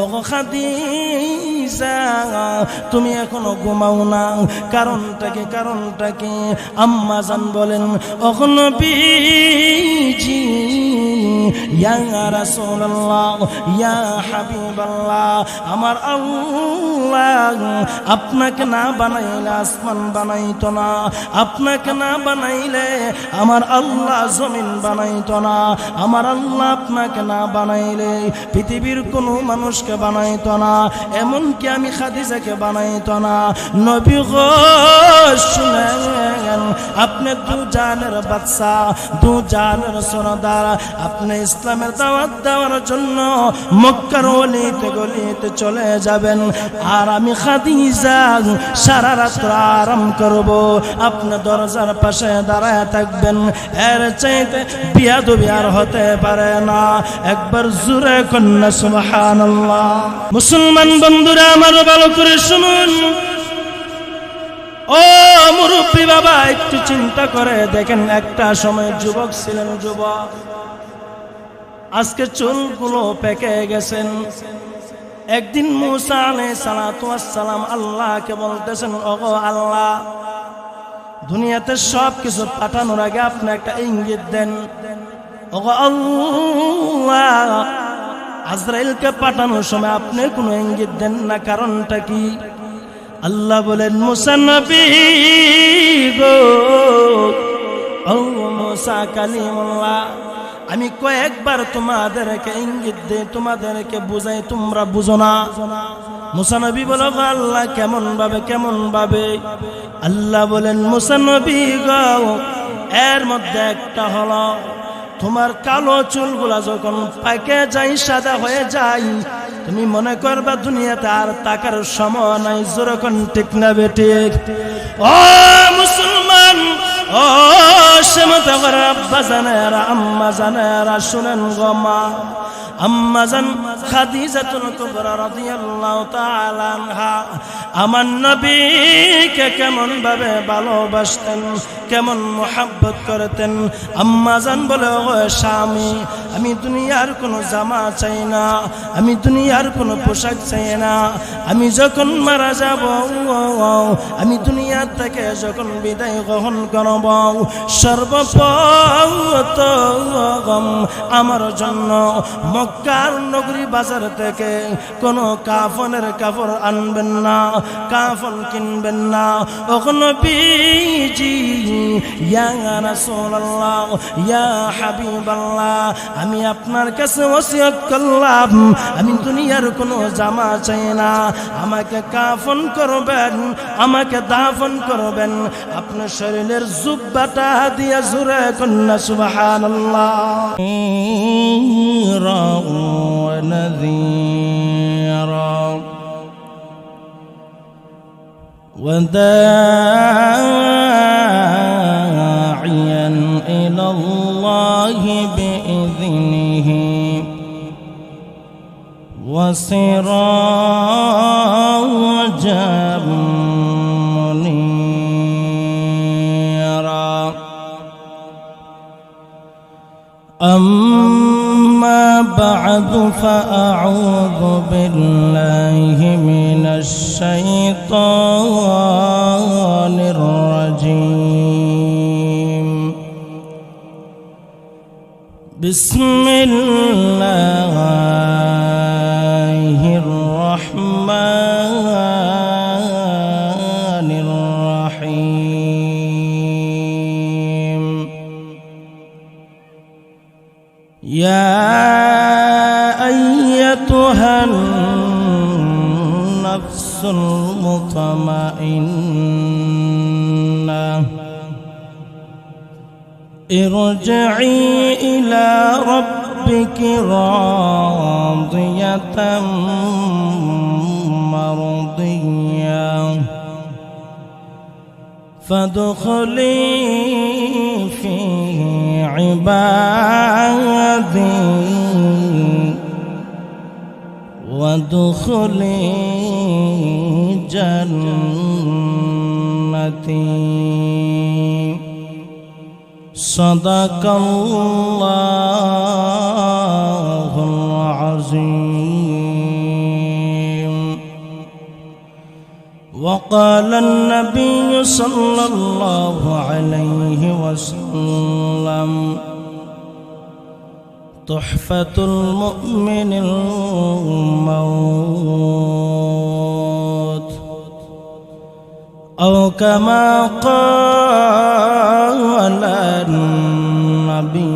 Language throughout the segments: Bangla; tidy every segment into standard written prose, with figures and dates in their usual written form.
ওগো খাদিজা তুমি এখনো ঘুমাও না, কারণটা কি? আম্মা জান বলেন, ওগো নবীজি, ইয়া রাসূলুল্লাহ, ইয়া হাবিবাল্লাহ, আমার আল্লাহ আপনাকে না বানাইলে আসমান বানাইতো না, আপনাকে না বানাইলে আমার আল্লাহ জমিন বানাইতো না, আমার আল্লাহ আপনাকে না বানাইলে পৃথিবীর কোনো মানুষকে বানাইতো না, এমনকি আমি খাদিজাকে বানাইতো না। নবী গো শুনেন, আপনি দু জানের বাদশা, দু জানের সরদার, আপনি ইসলামের দাওয়াত দেওয়ার জন্য মক্কার অলিতে গলিতে চলে যাবেন, আর আমি খাদিজা সারা রাত আরাম করব, আপনি দরজার পাশে দাঁড়ায় থাকবেন। এর চাইতে বিয়াদবি আর হতে পারে না। একবার জোরে কন্যা সুবহানাল্লাহ। মুসলমান বন্ধুরা আমার ভালো করে শুনুন, ও মুরব্বী বাবা একটু চিন্তা করে দেখেন, একটা সময় যুবক ছিলেন, যুবক, আজকে চুলগুলো পেকে গেছেন। একদিন মুসা আলাইহিস সালাতু ওয়াস সালাম আল্লাহকে বলতেছেন, ওগো আল্লাহ, দুনিয়াতে সব কিছু পাঠানোর আগে আপনি একটা ইঙ্গিত দেন। ওগো আল্লাহ, আজরাইলকে পাঠানোর সময় আপনি কোনো ইঙ্গিত দেন না, কারণটা কি? আল্লাহ বলেন, মুসা নবী গো, ও মুসা কালিমুল্লাহ, আমি কয়েকবার তোমাদেরকে ইঙ্গিত দেই, তোমাদেরকে বুঝাই, তোমরা বুঝো না। মুসা নবী বলো, আল্লাহ কেমন ভাবে? আল্লাহ বলেন, মুসা নবী গো, এর মধ্যে একটা হলো, তোমার কালো চুলগুলা যখন পাকে যায়, সাদা হয়ে যায়, তুমি মনে করবা দুনিয়াতে আর তাকার সময় নাই। যেরকম ঠিক না বেঠিক? ও মুসলমান, ও সেমতগর আব্বা জানেরা, আম্মা জানেরা, শুনেন গো মা, আম্মা জান খাদিজাতুল কুবরা রাদিয়াল্লাহু তাআলা আনহা আমার নবীকে কেমন ভাবে ভালোবাসতেন, কেমন মোহাব্বত করতেন। আম্মা জান বলে, ও স্বামী, আমি দুনিয়ার কোনো জামা চাই না, আমি দুনিয়ার কোনো পোশাক চাই না, আমি যখন মারা যাব, আমি দুনিয়ার থেকে যখন বিদায় গ্রহণ করব, সর্বপ্রথম আমার জন্য মক্কার নগরী বাজার থেকে কোনো কাফনের কাপড় আনবেন না, কাফন কিনবেন না। ও নবীজি, ইয়া রাসূলুল্লাহ, ইয়া হাবিবাল্লাহ, আমি আপনার কাছে ওসিয়ত করলাম, আমি দুনিয়ার কোনো জামা চাই না, আমাকে কাফন করবেন, আমাকে দাফন করবেন আপনার শরীরের জুব্বাটা দিয়া। জোরে কন্যা সুবহানাল্লাহ। ونذيرا وداعيا إلى الله بإذنه وسراجا منيرا. أما بعد فأعوذ بالله من الشيطان الرجيم. بسم الله الرحمن الرحيم. يا أيتها النفس المطمئنة ارجعي إلى ربك راضية مرضية فادخلي في عبادي وادخلي جنتي. صدق الله العظيم. وقال النبي صلى الله عليه وسلم تحفة المؤمن الموت أو كما قال النبي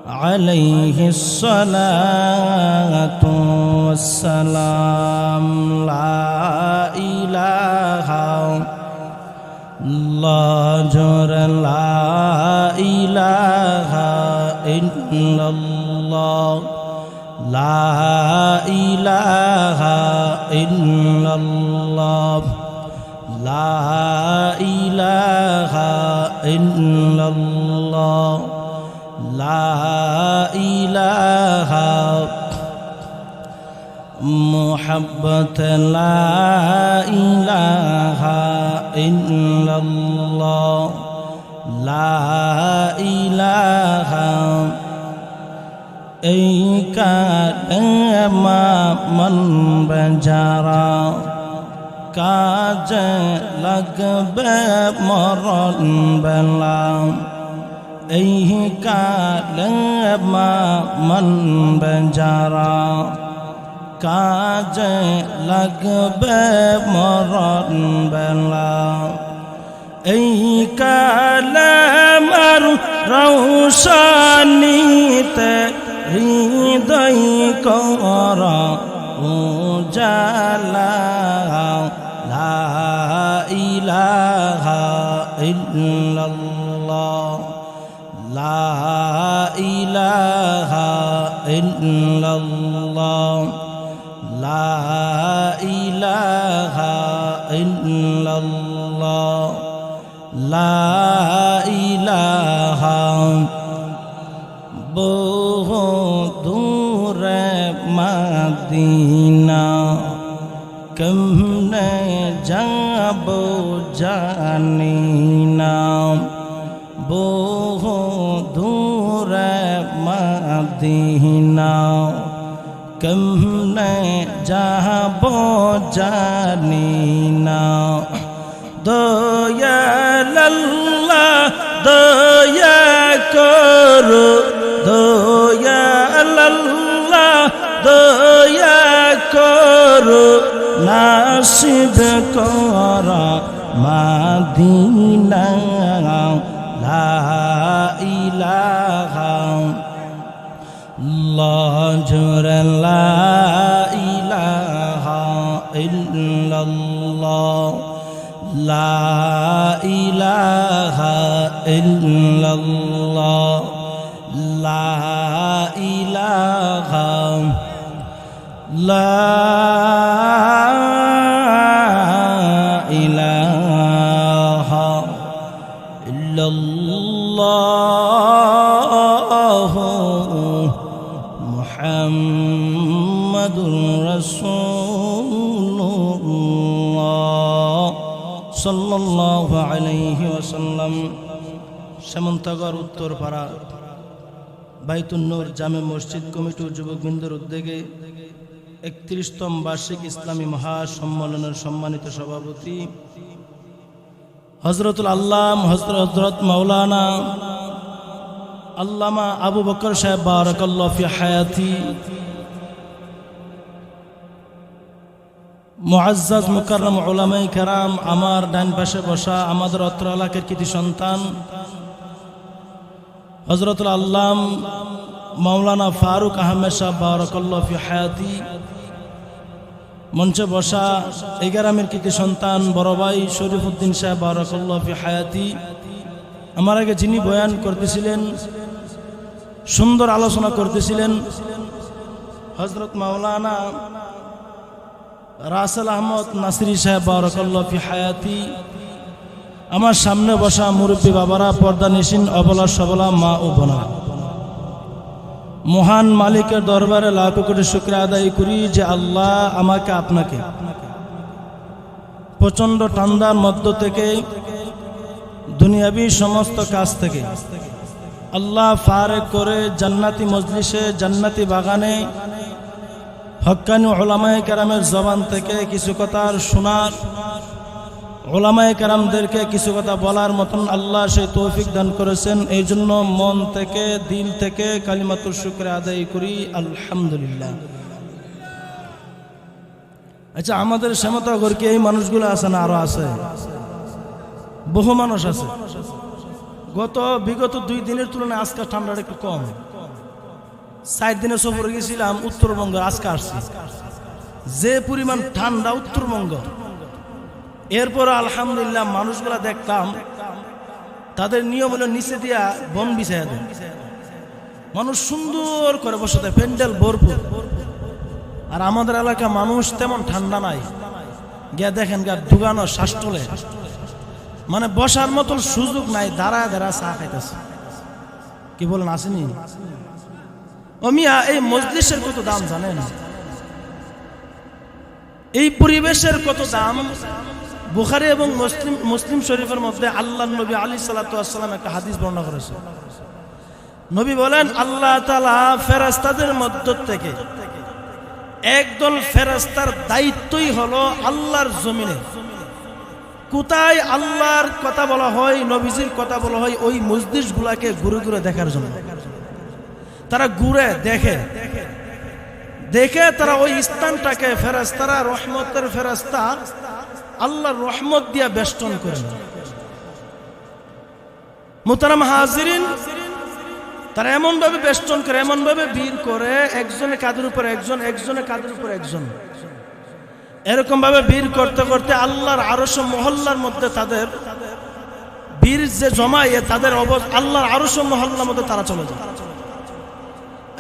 عليه الصلاة والسلام لا إله الله جر لا إله إلا الله لا إله إلا الله لا إله إلا الله لا إله محبة لا إله إلا الله لا إله এই কালেমা মন বেজারা কাজে লাগবে মরণ বেলা এই কালেমা মন বেজারা কাজে লাগবে মরণ বেলা এই কালেমার রৌশনীতে হৃদয় করা উজালা লা ইলাহা ইল্লাল্লাহ লা ইলাহা ইল্লাল্লাহ লা ইলাহা ইল্লাল্লাহ লা ইলাহা বহু দূরে মদিনা কেমনে যাব জানি না বহু দূরে মদিনা কেমনে যাব জানি না দয়াল্লাহ দয়া করো দয়াল্লাহ দয়া করো নাসিব করা মদিনা লা ইলাহা ইল্লাল্লাহ জোরে লা ইলাহা ইল্লাল্লাহ লা ইলাহা ইল্লাল্লাহ লা ইলাহা লা ইলাহা ইল্লাল্লাহ মুহাম্মাদুর রাসূলুল্লাহ সাল্লাল্লাহু আলাইহি ওয়াসাল্লাম। শ্যামন্তগর উত্তরপাড়া বাইতুন নূর জামে মসজিদ কমিটির যুবকবৃন্দের উদ্যোগে 31তম বার্ষিক ইসলামী মহাসম্মেলনের সম্মানিত সভাপতি হযরতুল আল্লাম হযরত মাওলানা আল্লামা আবু বকর সাহেব বারাকাল্লাহু ফি হায়াতি, মুআজ্জাজ মুকাররম উলামায়ে কেরাম, আমার ডান পাশে বসা আমাদের অত্র এলাকার কৃতি সন্তান হযরতুল আল্লাম মাওলানা ফারুক আহমেদ সাহেব বারাকাল্লাহু ফি হায়াতি, মঞ্চে বসা এই গ্রামের কৃতি সন্তান বড় ভাই শরীফউদ্দিন সাহেব বারাকাল্লাহু ফি হায়াতি, আমার আগে যিনি বয়ান করতেছিলেন, সুন্দর আলোচনা করতেছিলেন হযরত মাওলানা রাসেল আহমদ নাসিরি সাহেব বারাকাল্লাহু ফি হায়াতি, আমার সামনে বসা মুরব্বী বাবারা, পর্দা নিশিন অবলা সবলা মা ও বোনা, মহান মালিকের দরবারে লাখো কোটি শুকরিয়া আদায় করি যে আল্লাহ আমাকে আপনাকে প্রচন্ড ঠান্ডার মধ্য থেকে দুনিয়াবি সমস্ত কাজ থেকে আল্লাহ ফারেক করে জান্নাতি মজলিসে জান্নাতি বাগানে হক্কানি উলামায়ে কেরামের জবান থেকে কিছু কথা শোনার, উলামায়ে কেরামদেরকে কিছু কথা বলার মতন আল্লাহ সেই তৌফিক দান করেছেন। এই জন্য মন থেকে দিল থেকে কালিমাতুল শুকর আদায় করি আলহামদুলিল্লাহ। আচ্ছা, আমাদের শ্যামতাগর কি এই মানুষগুলো আছে না আরো আছে? বহু মানুষ আছে। বিগত 2 দিনের তুলনায় আজকে ঠান্ডাটা একটু কম। 4 দিনে সফরে গেছিলাম উত্তরবঙ্গ, আজকে আসছি। যে পরিমাণ ঠান্ডা উত্তরবঙ্গ, এরপর আলহামদুলিল্লাহ মানুষগুলা দেখতাম তাদের নিয়ম হলো নিচে দিয়া বন বিছাইয়া দেয়। মানুষ সুন্দর করে বসে থাকে, প্যান্ডেল ভরপুর। আর আমাদের এলাকা মানুষ তেমন ঠান্ডা নাই, গিয়া দেখেন গা ঢুকানো শ্বাস তোলে, মানে বসার মতো সুযোগ নাই, দাঁড়ায় দাঁড়ায় চা খাইতেছে। কি বলেন, আসেনি? ও মিয়া, এই মজলিসের কত দাম জানেন? এই পরিবেশের কত দাম? বুখারী এবং মুসলিম শরীফের মধ্যে আল্লাহর নবী আলাইহিস সালাতু ওয়াস সালাম একটা হাদিস বর্ণনা করেছে। নবী বলেন, আল্লাহ তাআলা ফেরেশতাদের মধ্য থেকে একদল ফেরেশতার দায়িত্বই হলো আল্লাহর জমিনে কোথায় আল্লাহর কথা বলা হয়, নবীজির কথা বলা হয়, ওই মজলিসগুলোকে ঘুরে ঘুরে দেখার জন্য। তারা ঘুরে দেখে দেখে তারা ওই স্থানটাকে ফেরেশতারা, রহমতের ফেরেশতা আল্লাহর রহমত দিয়া বেষ্টন করে। মুহতারাম হাজিরিন, তারা এমন ভাবে বেষ্টন করে, এমন ভাবে ভিড় করে, একজনের কাঁধের উপর একজন, একজনের কাঁধের উপর একজন, এরকম ভাবে ভিড় করতে করতে আল্লাহর আরশ মহল্লার মধ্যে তাদের ভিড় যে জমায়ে তাদের আল্লাহর আরশ মহল্লার মধ্যে তারা চলে যায়।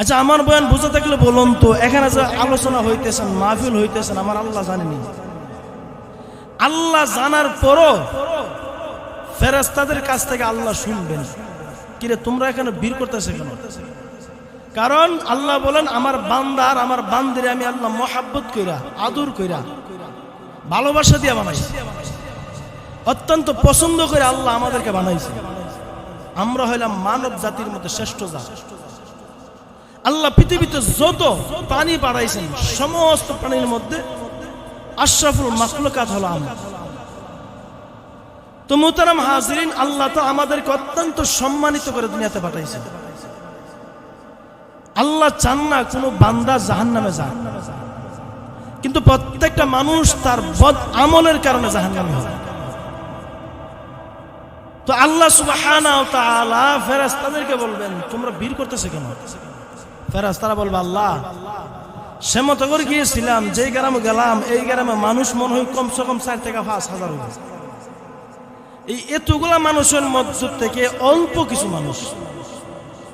আচ্ছা, আমার বয়ান বুঝে থাকলে বলুন তো, এখানে যে আলোচনা হইতেছেন, মাহফিল হইতেছেন, আমার আল্লাহ জানেনি? আল্লাহ জানার পরও ফেরেশতাদের কাছ থেকে আল্লাহ শুনবেন, কিরে তোমরা এখানে ভিড় করতেছে কেন? কারণ আল্লাহ বলেন, আমার বান্দার, আমার বান্দিরে আমি আল্লাহ মহাব্বত কইরা, আদর কইরা, ভালোবাসা দিয়া বানাইছি, অত্যন্ত পছন্দ করে আল্লাহ আমাদেরকে বানাইছে। আমরা হইলাম মানব জাতির মধ্যে শ্রেষ্ঠ জাত। আল্লাহ পৃথিবীতে যত প্রাণী বাড়াইছেন, সমস্ত প্রাণীর মধ্যে আশরাফুল মাখলুকাত হলো আমরা। তো মুহতারাম হাজিরিন, আল্লাহ তো আমাদেরকে অত্যন্ত সম্মানিত করে দুনিয়াতে পাঠাইছে। আল্লাহ চান না কোনো বান্দা জাহান্নামে যাক, কিন্তু প্রত্যেকটা মানুষ তার বদ আমলের কারণে জাহান্নামে হয়। তো আল্লাহ সুবহানাহু ওয়া তাআলা ফেরেশতাদেরকে বলবেন, তোমরা ভিড় করতেছে কেন? ফেরেশতারা বলবে, আল্লাহ শ্যামতগর গিয়েছিলাম, যেই গ্রামে গেলাম, এই গ্রামে মানুষ মনে হয় কমসে কম 4 থেকে 5 হাজার। এই এতগুলা মানুষের মধ্য থেকে অল্প কিছু মানুষ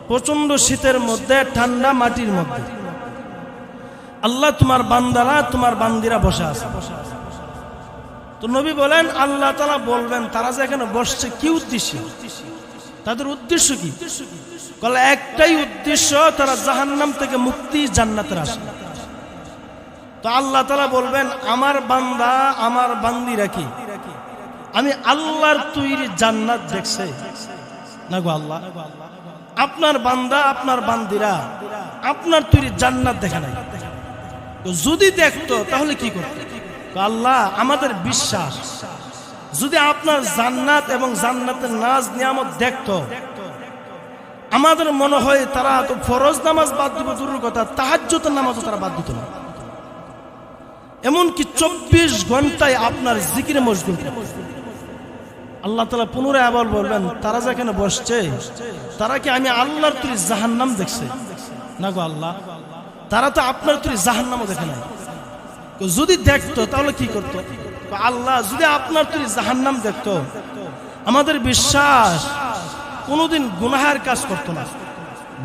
প্রচন্ড শীতের মধ্যে, ঠান্ডা মাটির মধ্যে, আল্লাহ তোমার বান্দারা, তোমার বান্দিরা বসে আছে। তো নবী বলেন, আল্লাহ তাআলা বলবেন, তারা যে এখানে বসছে কি উদ্দেশ্য? তাদের উদ্দেশ্য কি? বলে একটাই উদ্দেশ্য, তারা জাহান্নাম থেকে মুক্তি, জান্নাতের আশা। তো আল্লাহ তাআলা বলবেন, আমার বান্দা, আমার বান্দিরা কি আমি আল্লাহর তৈরি জান্নাত দেখছে না গো আল্লাহ? আপনার বান্দা, আপনার বান্দিরা আপনার তৈরি জান্নাত দেখে নাই। যদি দেখতো তাহলে কি করতো? আল্লাহ, আমাদের বিশ্বাস, যদি আপনার জান্নাত এবং জান্নাতের নাজ নিয়ামত দেখতো, আমাদের মনে হয় তারা তো ফরজ নামাজ বাদ দিব দূরের কথা, তাহাজ্জুদের নামাজও তারা বাদ দিত না। এমনকি 24 ঘন্টায় আপনার জিকিরে মশগুল। আল্লাহ তাআলা পুনরায় আবার বলবেন, তারা যেখানে বসছে তারা কি আমি আল্লাহর তৈরি জাহান্নাম দেখছে না গো আল্লাহ? তারা তো আপনার তৈরি জাহান্নামও দেখে নাই। যদি দেখতো তাহলে কি করতো? আল্লাহ, যদি আপনার তৈরি জাহান্নাম দেখতো, আমাদের বিশ্বাস কোনোদিন গুনাহের কাজ করতো না,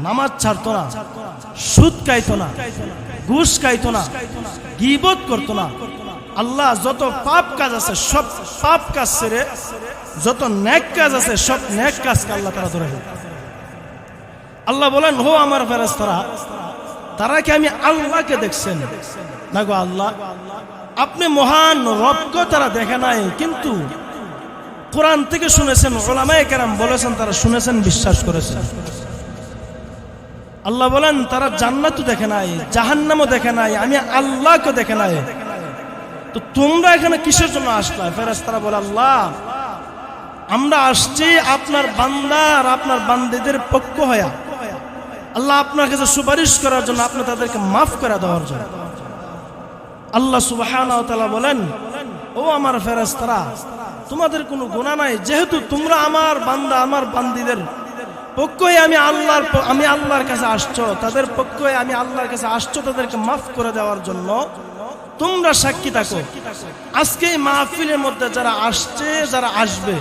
নামাজ ছাড়তো না, সুদ খাইতো না, ঘুষ খাইতো না, গীবত করতো না। আল্লাহ যত পাপ কাজ আছে সব পাপ কাজ ছেড়ে যত নেক কাজ আছে সব নেক কাজকে আল্লাহ তাআলা ধরে। আল্লাহ বলেন, হো আমার ফেরেশতারা, তারা কি আমি আল্লাহকে দেখছেন না গো আল্লাহ? আপনি মহান রবকে তারা দেখে নাই, কিন্তু কোরআন থেকে শুনেছেন, উলামায়ে কেরাম বলেছেন, তারা শুনেছেন, বিশ্বাস করেছেন। আল্লাহ বলেন তারা জান্নাতও দেখে নাই, জাহান্নামও দেখে নাই, আমি আল্লাহকে দেখে নাই। তো তোমরা এখানে কিসের জন্য আসলা? ফেরেশতারা বলে, আল্লাহ আমরা আসছি আপনার বান্দা আর আপনার বান্দীদের পক্ষ হয়ে, আল্লাহ আপনার কাছে সুপারিশ করার জন্য, আপনি তাদেরকে মাফ করে দেওয়ার জন্য। আল্লাহ সুবহানাহু ওয়া তাআলা বলেন, ও আমার ফেরেশতারা, তোমাদের কোনো গুনাহ নাই, যেহেতু তোমরা আমার বান্দা আমার বান্দীদের পক্ষে আমি আল্লাহর কাছে আসছো, তাদের পক্ষে আমি আল্লাহর কাছে আসছো তাদেরকে মাফ করে দেওয়ার জন্য, তোমরা সাক্ষী থাকো আজকে এই মাহফিলের মধ্যে যারা আসছে যারা আসবে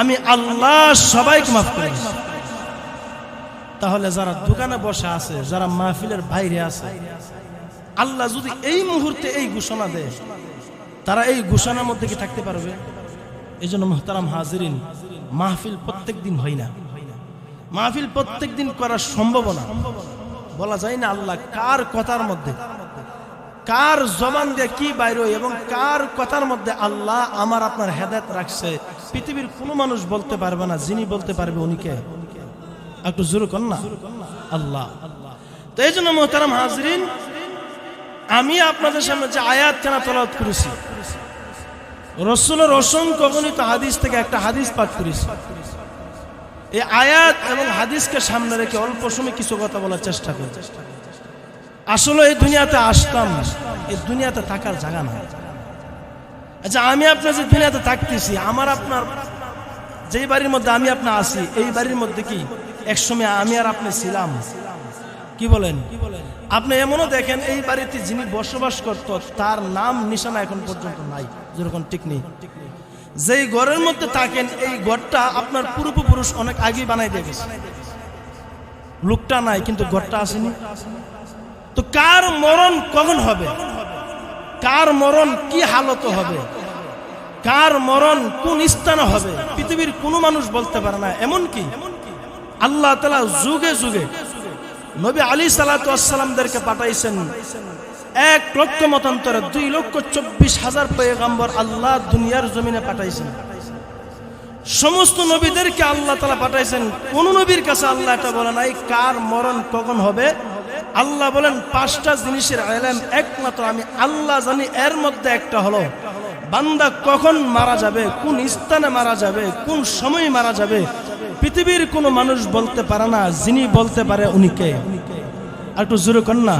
আমি আল্লাহ সবাইকে মাফ করে দিই। তাহলে যারা দোকানে বসে আছে, যারা মাহফিলের বাইরে আছে, আল্লাহ যদি এই মুহূর্তে এই ঘোষণা দেয়, তারা এই ঘোষণার মধ্যে কি থাকতে পারবে? এই জন্য মুহতারাম হাজিরিন, মাহফিল প্রত্যেক দিন হয় না, মাহফিল প্রত্যেক দিন করা সম্ভব না। বলা যায় না আল্লাহ কার কথার মধ্যে, কার জবান দিয়ে কি বাইর হয় এবং কার কথার মধ্যে আল্লাহ আমার আপনার হেদায়েত রাখছে, পৃথিবীর কোনো মানুষ বলতে পারবে না। যিনি বলতে পারবে উনি কে? একটু জোরে কর না, আল্লাহ। তো এই জন্য মুহতারাম হাজিরিন, আমি আপনাদের সামনে যে আয়াত কেন তেলাওয়াত করেছি, রাসূলের অসংখ্য গণিত হাদিস থেকে একটা হাদিস পাঠ করেছি। এই আয়াত এবং হাদিসকে সামনে রেখে অল্প সময় কিছু কথা বলার চেষ্টা করি। আসলে এই দুনিয়াতে আসতাম, এই দুনিয়াতে থাকার জায়গা না। আচ্ছা, আমি আপনার যে দুনিয়াতে থাকতেছি, আমার আপনার যেই বাড়ির মধ্যে আমি আপনি আছি, এই বাড়ির মধ্যে কি একসময় আমি আর আপনি ছিলাম? কি বলেন? আপনি এমনও দেখেন এই বাড়িতে যিনি বসবাস করত তার নাম নিশানা এখন পর্যন্ত নাই, যেরকম ঠিক নেই। যেই ঘরের মধ্যে থাকেন এই ঘরটা আপনার পূর্বপুরুষ অনেক আগে বানাই দিয়ে গেছে, লোকটা নাই কিন্তু ঘরটা আসেনি। তো কার মরণ কখন হবে, কার মরণ কি হালত হবে, কার মরণ কোন স্থানে হবে, পৃথিবীর কোনো মানুষ বলতে পারে না। এমনকি আল্লাহ তাআলা যুগে যুগে নবী আলী সাল্লাতু ওয়াস সালামদেরকে পাঠাইছেন 1 লক্ষ মতান্তরে 2,24,000 পয়গম্বর আল্লাহ দুনিয়ার জমিনে পাঠাইছেন। সমস্ত নবীদেরকে আল্লাহ তাআলা পাঠাইছেন, কোন নবীর কাছে আল্লাহ এটা বলে নাই কার মরণ কখন হবে। আল্লাহ বলেন 5টা জিনিসের ইলম একমাত্র আমি আল্লাহ জানি, এর মধ্যে একটা হলো বান্দা কখন মারা যাবে, কোন স্থানে মারা যাবে, কোন সময় মারা যাবে, পৃথিবীর কোনো মানুষ বলতে পারে না। যিনি বলতে পারে উনি কে? একটু জোরে কর না,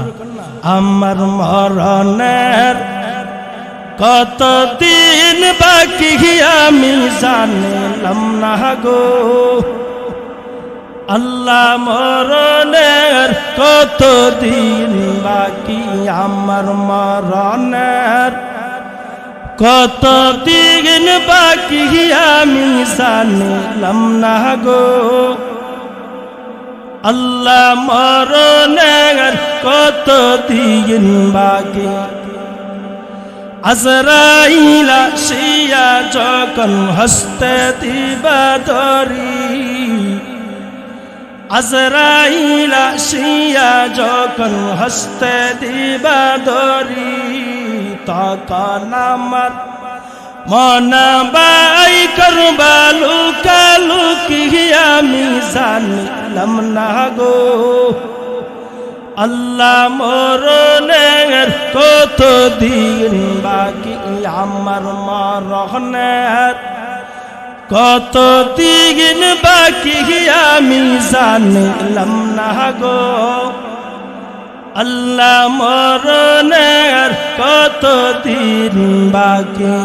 আমার মরণের কতদিন বাকি আমি জানলাম না গো, আল্লাহ মরণের কতদিন বাকি, আমার মরণের কতদিন বাকি আমি জানলাম না গো, আল্লাহ মরণের কতদিন বাকি। আজরাইল আসিয়া যখন হস্তে দিবা ধরি, আজরাইল আসিয়া যখন হস্তে দিবা ধরি, তখন আমার মনা বাই করবা লুকালুকি আমি জানলাম না গো, আল্লাহ মরণের কতদিন বাকি, আমার মরণের কতদিন বাকি আমি জানলাম না গো, আল্লাহ মরণের কতদিন বাকি।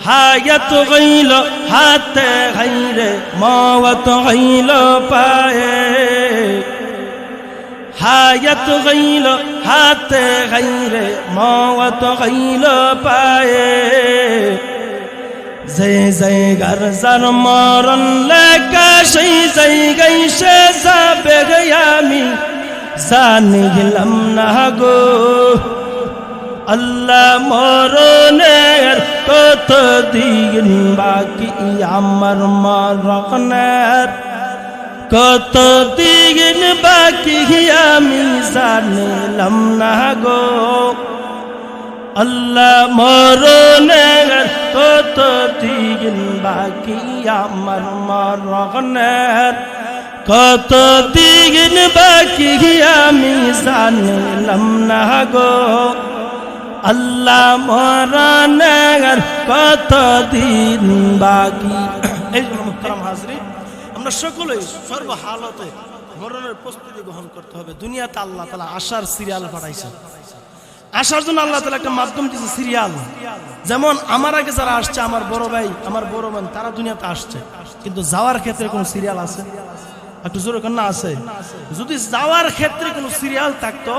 হায়াত গইল হাতে গাইরে মওত গইল পায়ে, হায়াত গইল হাতে গাইরে মওত গইল পায়ে, যে জায়গার যার মরণ লেখা সেই জায়গায় সে যাবে আমি জানলাম না গো, আল্লাহ মরণের কতদিন বাকি, আমার মরণের কতদিন বাকি আমি জানলাম না গো, আল্লাহ মরণের কতদিন বাকি, আমার মরণের কত দিন বাকি আমি জানলাম না গো আল্লাহ মরণের কত দিন বাকি। এই জন্য মুহতারাম হাজরিন, আমরা সকলেই সর্বহালতে মরণের প্রস্তুতি গ্রহণ করতে হবে। দুনিয়াতে আল্লাহ তাআলা আশার সিরিয়াল পাঠাইছে, আসার জন্য আল্লাহ তাআলা একটা মাধ্যম দিয়েছে, সিরিয়াল। যেমন আমার আগে যারা আসছে, আমার বড় ভাই, আমার বড় বোন, তারা দুনিয়াতে আসছে, কিন্তু যাওয়ার ক্ষেত্রে কোনো সিরিয়াল আছে? একটু জোরে কন্যা আছে? যদি যাওয়ার ক্ষেত্রে কোনো সিরিয়াল থাকতো,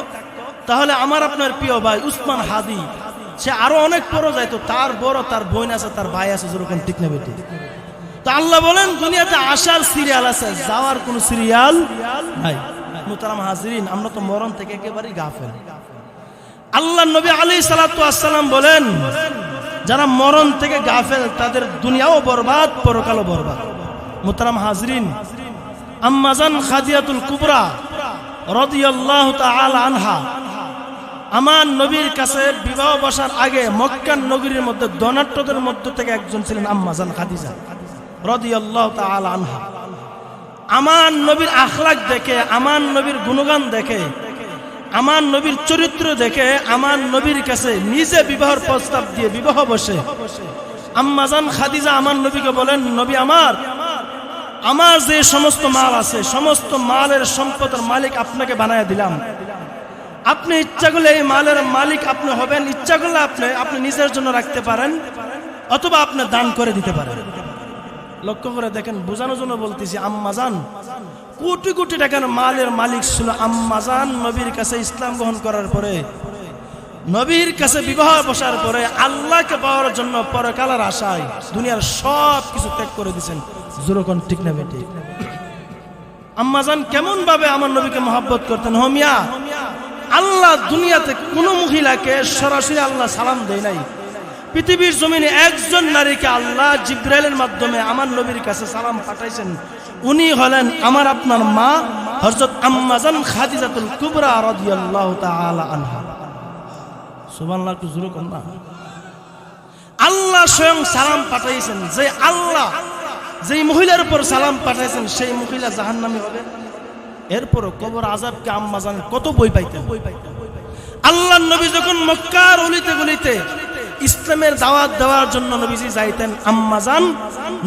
তাহলে আমার আপনার প্রিয় ভাই উসমান হাদি সে আরো অনেক পরে যাইতো, তার বড়, তার বোন আছে, তার ভাই আছে, যেরকম ঠিক না বেটি? তো আল্লাহ বলেন দুনিয়াতে আসার সিরিয়াল আছে, যাওয়ার কোনো সিরিয়াল নাই। মুহতারাম হাজিরিন, আমরা তো মরণ থেকে একেবারেই গাফেল। আল্লাহ নবী আলাইহিস সালাতু ওয়াস সালাম বলেন, যারা মরণ থেকে গাফেল তাদের দুনিয়াও বরবাদ, পরকালও বরবাদ। মুহতারাম হাজিরিন, আম্মা জান খাদিজাতুল কুবরা রাদিয়াল্লাহু তাআলা আনহা আমার নবীর কাছে বিবাহ বসার আগে মক্কার নগরীর মধ্যে ধনাঢ্যদের মধ্য থেকে একজন ছিলেন আম্মা জান খাদিজা রাদিয়াল্লাহু তাআলা আনহা। আমার নবীর আখলাক দেখে, আমার নবীর গুণগান দেখে, আমার নবীর চরিত্র দেখে আমার নবীর কাছে নিজে বিবাহের প্রস্তাব দিয়ে বিবাহ বসে আম্মা জান খাদিজা আমার নবীকে বলেন, নবী আমার যে সমস্ত মাল আছে, সমস্ত মালের সম্পদের মালিক আপনাকে বানায় দিলাম। আপনি ইচ্ছা করলে এই মালের মালিক আপনি হবেন, ইচ্ছা করলে আপনি নিজের জন্য রাখতে পারেন, অথবা আপনি দান করে দিতে পারেন। লক্ষ্য করে দেখেন, বোঝানোর জন্য বলতেছি, আম্মাজান কোটি কোটি টাকার মালের মালিক ছিল। আম্মাজান নবীর কাছে ইসলাম গ্রহণ করার পরে, নবীর কাছে বিবাহ বসার পরে আল্লাহকে পাওয়ার জন্য পরকালের আশায় দুনিয়ার সব কিছু ত্যাগ করে দিয়েছেন। যেরকম ঠিক না বেটি? আম্মাজান কেমন ভাবে আমার নবীকে মহব্বত করতেন। হোমিয়া, আল্লাহ দুনিয়াতে কোন মহিলাকে সরাসরি আল্লাহ সালাম দেয় নাই। পৃথিবীর জমিনে একজন নারীকে আল্লাহ জিবরাইলের মাধ্যমে আমার নবীর কাছে সালাম পাঠাইছেন, উনি হলেন আমার আপনার মা হযরত আম্মা জান খাদিজাতুল কুবরা রাদিয়াল্লাহু তাআলা আনহা। সুবহানাল্লাহ, একটু জোরে কোন না। আল্লাহ স্বয়ং সালাম পাঠাইছেন, যে আল্লাহ যেই মহিলার উপর সালাম পাঠাইছেন সেই মহিলা জাহান্নামী হবে। এরপর কবর আযাবকে আম্মা জান কত বই পাইতেন। আল্লাহর নবী যখন মক্কার অলিতে গলিতে ইসলামের দাওয়াত দেওয়ার জন্য নবীজি যাইতেন, আম্মা জান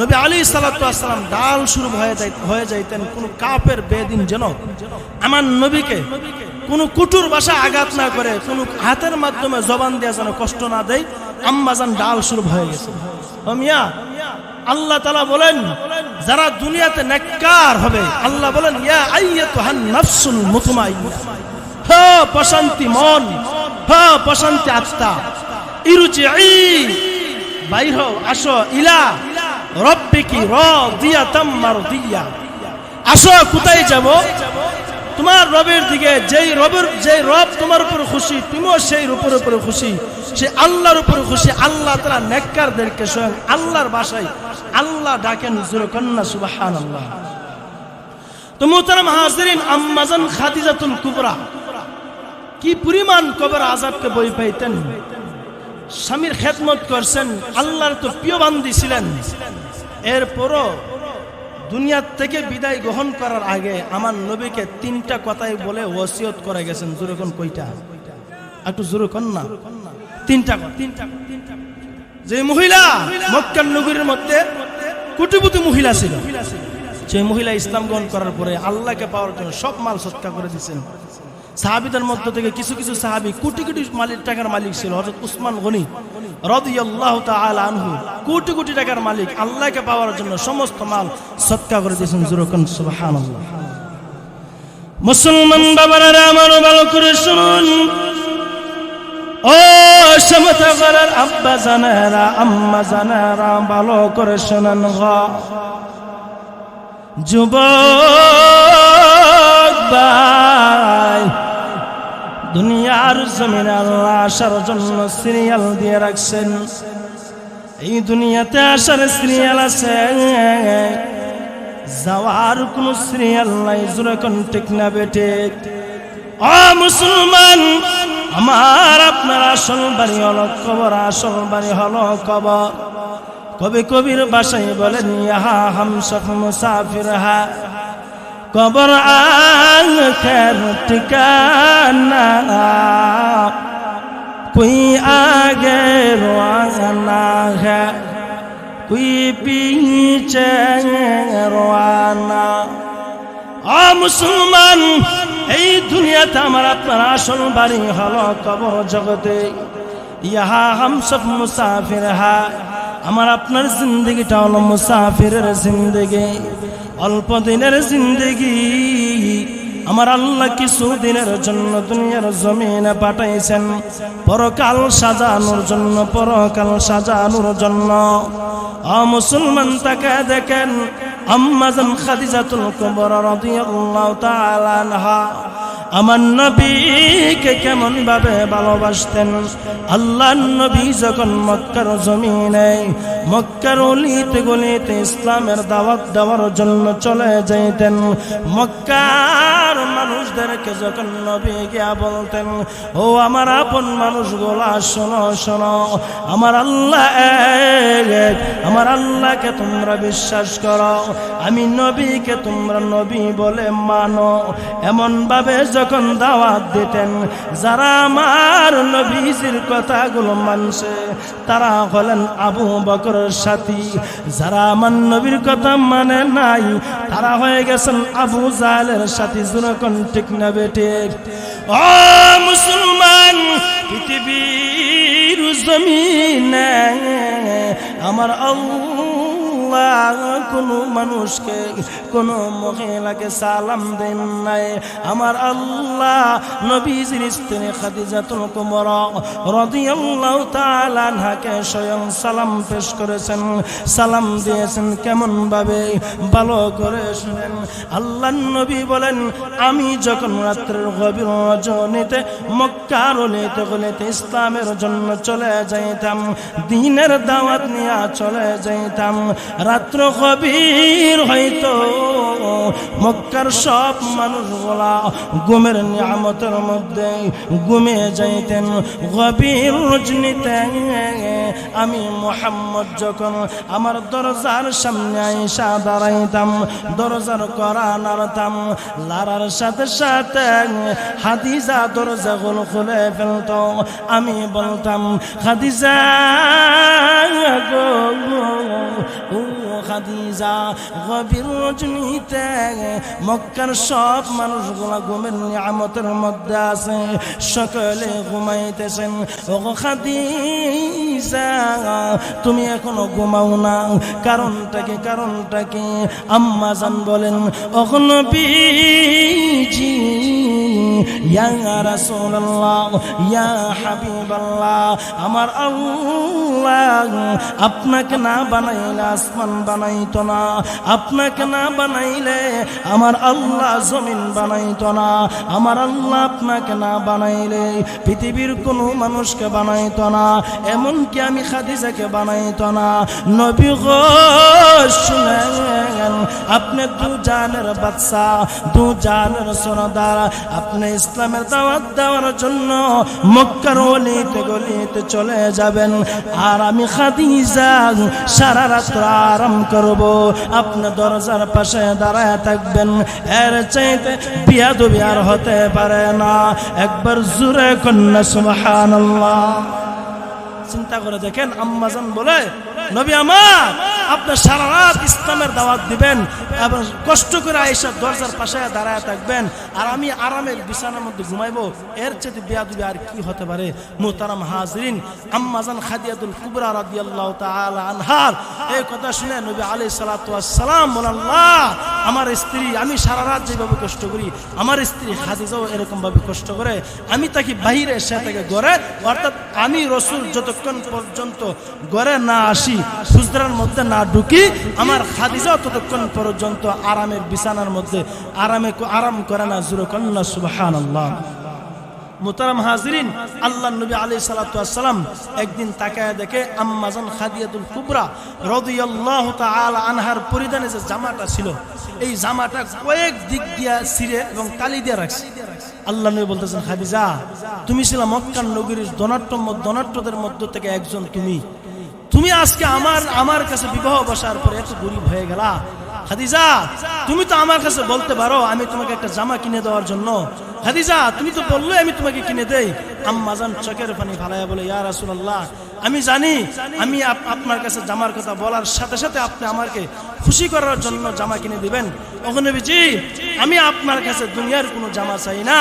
নবী আলাইহিস সালাতু ওয়াস সালাম ডাল শুরু হয়ে যাইতেন, কোন কাফের বেদিন যেন আমার নবীকে কোন কুটুর ভাষা আঘাত না করে, কোন হাতের মাধ্যমে জবান দিয়ে যেন কষ্ট না দেয়। আম্মা জান ডাল শুরু হয়ে গেছে। মিয়া, আল্লাহ তাআলা বলেন যারা দুনিয়াতে নেককার হবে, আল্লাহ বলেন ইয়া আইয়াতুহান নাফসুল মুতমাইন্নাহ, হে প্রশান্তি মন, হে প্রশান্তি আত্মা, ইরজিই বাইর হও, আসো, ইলা রাব্বিকি রাদিয়াতাম মারদিয়া, আসো। কোথায় যাব? তোমার রবের দিকে। যেই রব তোমার উপর খুশি, তুমিও সেই রূপের উপর খুশি, সে আল্লাহর উপর খুশি। আল্লাহ তাআলা নেককারদেরকে স্বয়ং আল্লাহর ভাষায় আল্লাহ ডাকেন, জোরে কন্না সুবহানাল্লাহ। তো মুহতারাম হাজিরিন, আম্মা জান খাদিজাতুল কুবরা কি পরিমাণ কবর আযাবকে বই পাইতেন। স্বামীর খেদমত করছেন, আল্লাহর তো প্রিয় বান্দি ছিলেন। এরপরও দুনিয়া থেকে বিদায় গ্রহণ করার আগে আমার নবীকে তিনটা কথাই বলে ওসিয়ত করে গেছেন। জোরে কোন কয়টা? একটু জোরে কোন না। তিনটা। যে মহিলা মক্কার নগরীর মধ্যে কোটিপতি মহিলা ছিল, সেই মহিলা ইসলাম গ্রহণ করার পরে আল্লাহকে পাওয়ার জন্য সব মাল সৎকার করে দিয়েছেন। সাহাবীদের মধ্য থেকে কিছু কিছু সাহাবী কোটি কোটি টাকার মালিক ছিল। হযরত উসমান গনি রাদিয়াল্লাহু তাআলা আনহু কোটি কোটি টাকার মালিক, আল্লাহকে পাওয়ার জন্য সমস্ত মাল সৎকার করে দিয়েছেন। জোরকন সুবহানাল্লাহ। মুসলমান বাবারা আমার ভালো করে শুনুন, ও সমতগরের আব্বা জানেরা, আম্মা জানেরা, ভালো করে শুনুন গো যুবক ভাই। দুনিয়ার জমিনে আল্লাহ আসার জন্য সিরিয়াল দিয়ে রাখছেন। এই দুনিয়াতে আসার সিরিয়াল আছে, যাওয়ার কোন সিরিয়াল নাই। জোরে কোন ঠিক না বেটে? ও মুসলমান, আমার আপনার আসল বাড়ি হলো কবর, আসল বাড়ি হলো কবর। কবি কবির বাসায় বলেন ইহা হামসফ মুসাফির হ্যাঁ, কবর আখের ঠিকানা, कोई आगे रवाना है कोई पीछे रवाना। आ मुसलमान, এই দুনিয়াতে আমার আপনার আসল বাড়ি হলো কবর জগতে। ইহা হাম সব মুসাফির হ্যাঁ, আমার আপনার জিন্দগিটা হলো মুসাফিরের জিন্দগি, অল্প দিনের জিন্দগি। আমার আল্লাহ কিছু দিনের জন্য দুনিয়ার জমিনে পাঠাইছেন পরকাল সাজানোর জন্য, পরকাল সাজানোর জন্য। মুসলমান তাকে দেখেন আম্মা জান খাদিজাতুল কুবরা রাদিয়াল্লাহু তাআলা আনহা আমার নবীকে কেমন ভাবে ভালোবাসতেন। আল্লাহর নবী যখন মক্কার জমিনে মক্কার অলিতে গলিতে ইসলামের দাওয়াত দেওয়ার জন্য চলে যাইতেন, মক্কার মানুষদেরকে যখন নবী গিয়া বলতেন, ও আমার আপন মানুষগুলা শোনো শোনো, আমার আল্লাহ এক, আমার আল্লাহকে তোমরা বিশ্বাস করো, আমি নবীকে তোমরা নবী বলে মানো, এমন ভাবে যখন দাওয়াত দিতেন, যারা আমার নবীজির কথাগুলো মানছে তারা হলেন আবু বকরের সাথী, যারা আমার নবীর কথা মানে নাই তারা হয়ে গেছেন আবু জাহেলের সাথী। যখন ঠিক না বেঠিক? ও মুসলমান, পৃথিবীর জমিনে আমার আল্লাহ কোনো মানুষকে কোনো মহিলাকে সালাম দেন নাই। আমার আল্লাহ নবীজির স্ত্রী খাদিজাতুল কুবরা রাদিয়াল্লাহু তাআলা আনহাকে স্বয়ং সালাম পেশ করেছেন, সালাম দিয়েছেন। কেমন ভাবে? ভালো করে শুনেন। আল্লাহর নবী বলেন, আমি যখন রাত্রের গভীর রজনীতে মক্কার অলিতে গলিতে ইসলামের জন্য চলে যাইতাম, দ্বীনের দাওয়াত নিয়ে চলে যাইতাম, রাত্র গভীর হইতো, মক্কার সব মানুষগুলা ঘুমের নিয়ামতের মধ্যে ঘুমিয়ে যাইতেন। গভীর রজনীতে আমি মুহাম্মদ যখন আমার দরজার সামনে আইসা দাঁড়াইতাম, দরজার কড়া নাড়তাম, লারার সাথে সাথে খাদিজা দরজাগুলো খুলে ফেলতো। আমি বলতাম, খাদিজা গো, ও খাদিজা। গভীর রজনীতে মক্কার সব মানুষগুলা ঘুমের নিয়ামতের মধ্যে আছে, সকলে ঘুমাইতেছেন। ও খাদিজা, তুমি এখনো ঘুমাও না, কারণটা কি? কারণটা কি? আম্মা জান বলেন, ও নবীজি, ইয়া রাসূলুল্লাহ, ইয়া হাবিবাল্লাহ, আমার আল্লাহ আপনাকে না বানাইলে আসমান বানাইতো না, আপনাকে না বানাইলে আমার আল্লাহ জমিন বানাইতো না, আমার আল্লাহ আপনাকে না বানাইলে পৃথিবীর কোনো মানুষকে বানাইতো না, এমনকি আমি খাদিজাকে বানাইতো না। নবী গো শুনেন, আপনি দু জানের বাদশা, দু জানের সরদার, আপনি ইসলামের দাওয়াত দেওয়ার জন্য মক্কার অলিতে গলিতে চলে যাবেন, আর আমি খাদিজা সারা রাত আরাম করব, আপনি দরজার পাশে দাঁড়ায় থাকবেন। এর চাইতে বিয়াদবি আর হতে পারে না। একবার জোরে কন্যা সুবহানাল্লাহ। চিন্তা করে দেখেন, আম্মা জান বলে, নবী আমার, আপনি সারা রাত ইসলামের দাওয়াত দিবেন, এবং কষ্ট করে আয়েশা দরজার পাশে দাঁড়ায় থাকবেন, আর আমি আরামের বিছানার মধ্যে ঘুমাইবো, এর চেয়ে বেয়াদবি আর কি হতে পারে? মুহতারাম হাজিরিন, আম্মা জান খাদিজাতুল কুবরা রাদিয়াল্লাহু তাআলা আনহার এই কথা শুনে নবী আলাইহিস সালাতু ওয়াস সালাম বলেন, আল্লাহ, আমার স্ত্রী, আমি সারা রাত যেভাবে কষ্ট করি, আমার স্ত্রী খাদিজাও এরকম ভাবে কষ্ট করে, আমি তাকে বাইরে, সে তাকে ঘরে, অর্থাৎ আমি রাসূল যতক্ষণ পর্যন্ত ঘরে না আসি, সুজদার মধ্যে না ঢুকি, আমার খাদিজা ততক্ষণ পর্যন্ত আরামের বিছানার মধ্যে আরাম করে না। জোরে কন্যা সুবহানাল্লাহ। মুহতারাম হাজিরিন, আল্লাহর নবী আলাইহিস সালাতু ওয়াস সালাম একদিন তাকায় দেখে আম্মা জান খাদিজাতুল কুবরা রাদিয়াল্লাহু তাআলা আনহার পরিধানে যে জামাটা ছিল, এই জামাটা কয়েক দিক দিয়া ছিঁড়ে এবং তালি দিয়ে রাখছে। আল্লাহ নবী বলতেছেন, খাদিজা, তুমি ছিলা মক্কার নগরীর ধনাঢ্যদের মধ্য থেকে একজন, তুমি আজকে আমার কাছে বিবাহ বসার পরে এত গরিব হয়ে গেলা, খাদিজা তুমি তো আমার কাছে বলতে পারো আমি তোমাকে একটা জামা কিনে দেওয়ার জন্য, খাদিজা তুমি তো বললে আমি তোমাকে কিনে দেই। আম্মা জান চোখের পানি ফালাইয়া বলে, ইয়া রাসূলুল্লাহ আমি জানি আমি আপনার কাছে জামার কথা বলার সাথে সাথে আপনি আমাকে খুশি করার জন্য জামা কিনে দিবেন। ওগো নবীজি আমি আপনার কাছে দুনিয়ার কোনো জামা চাই না,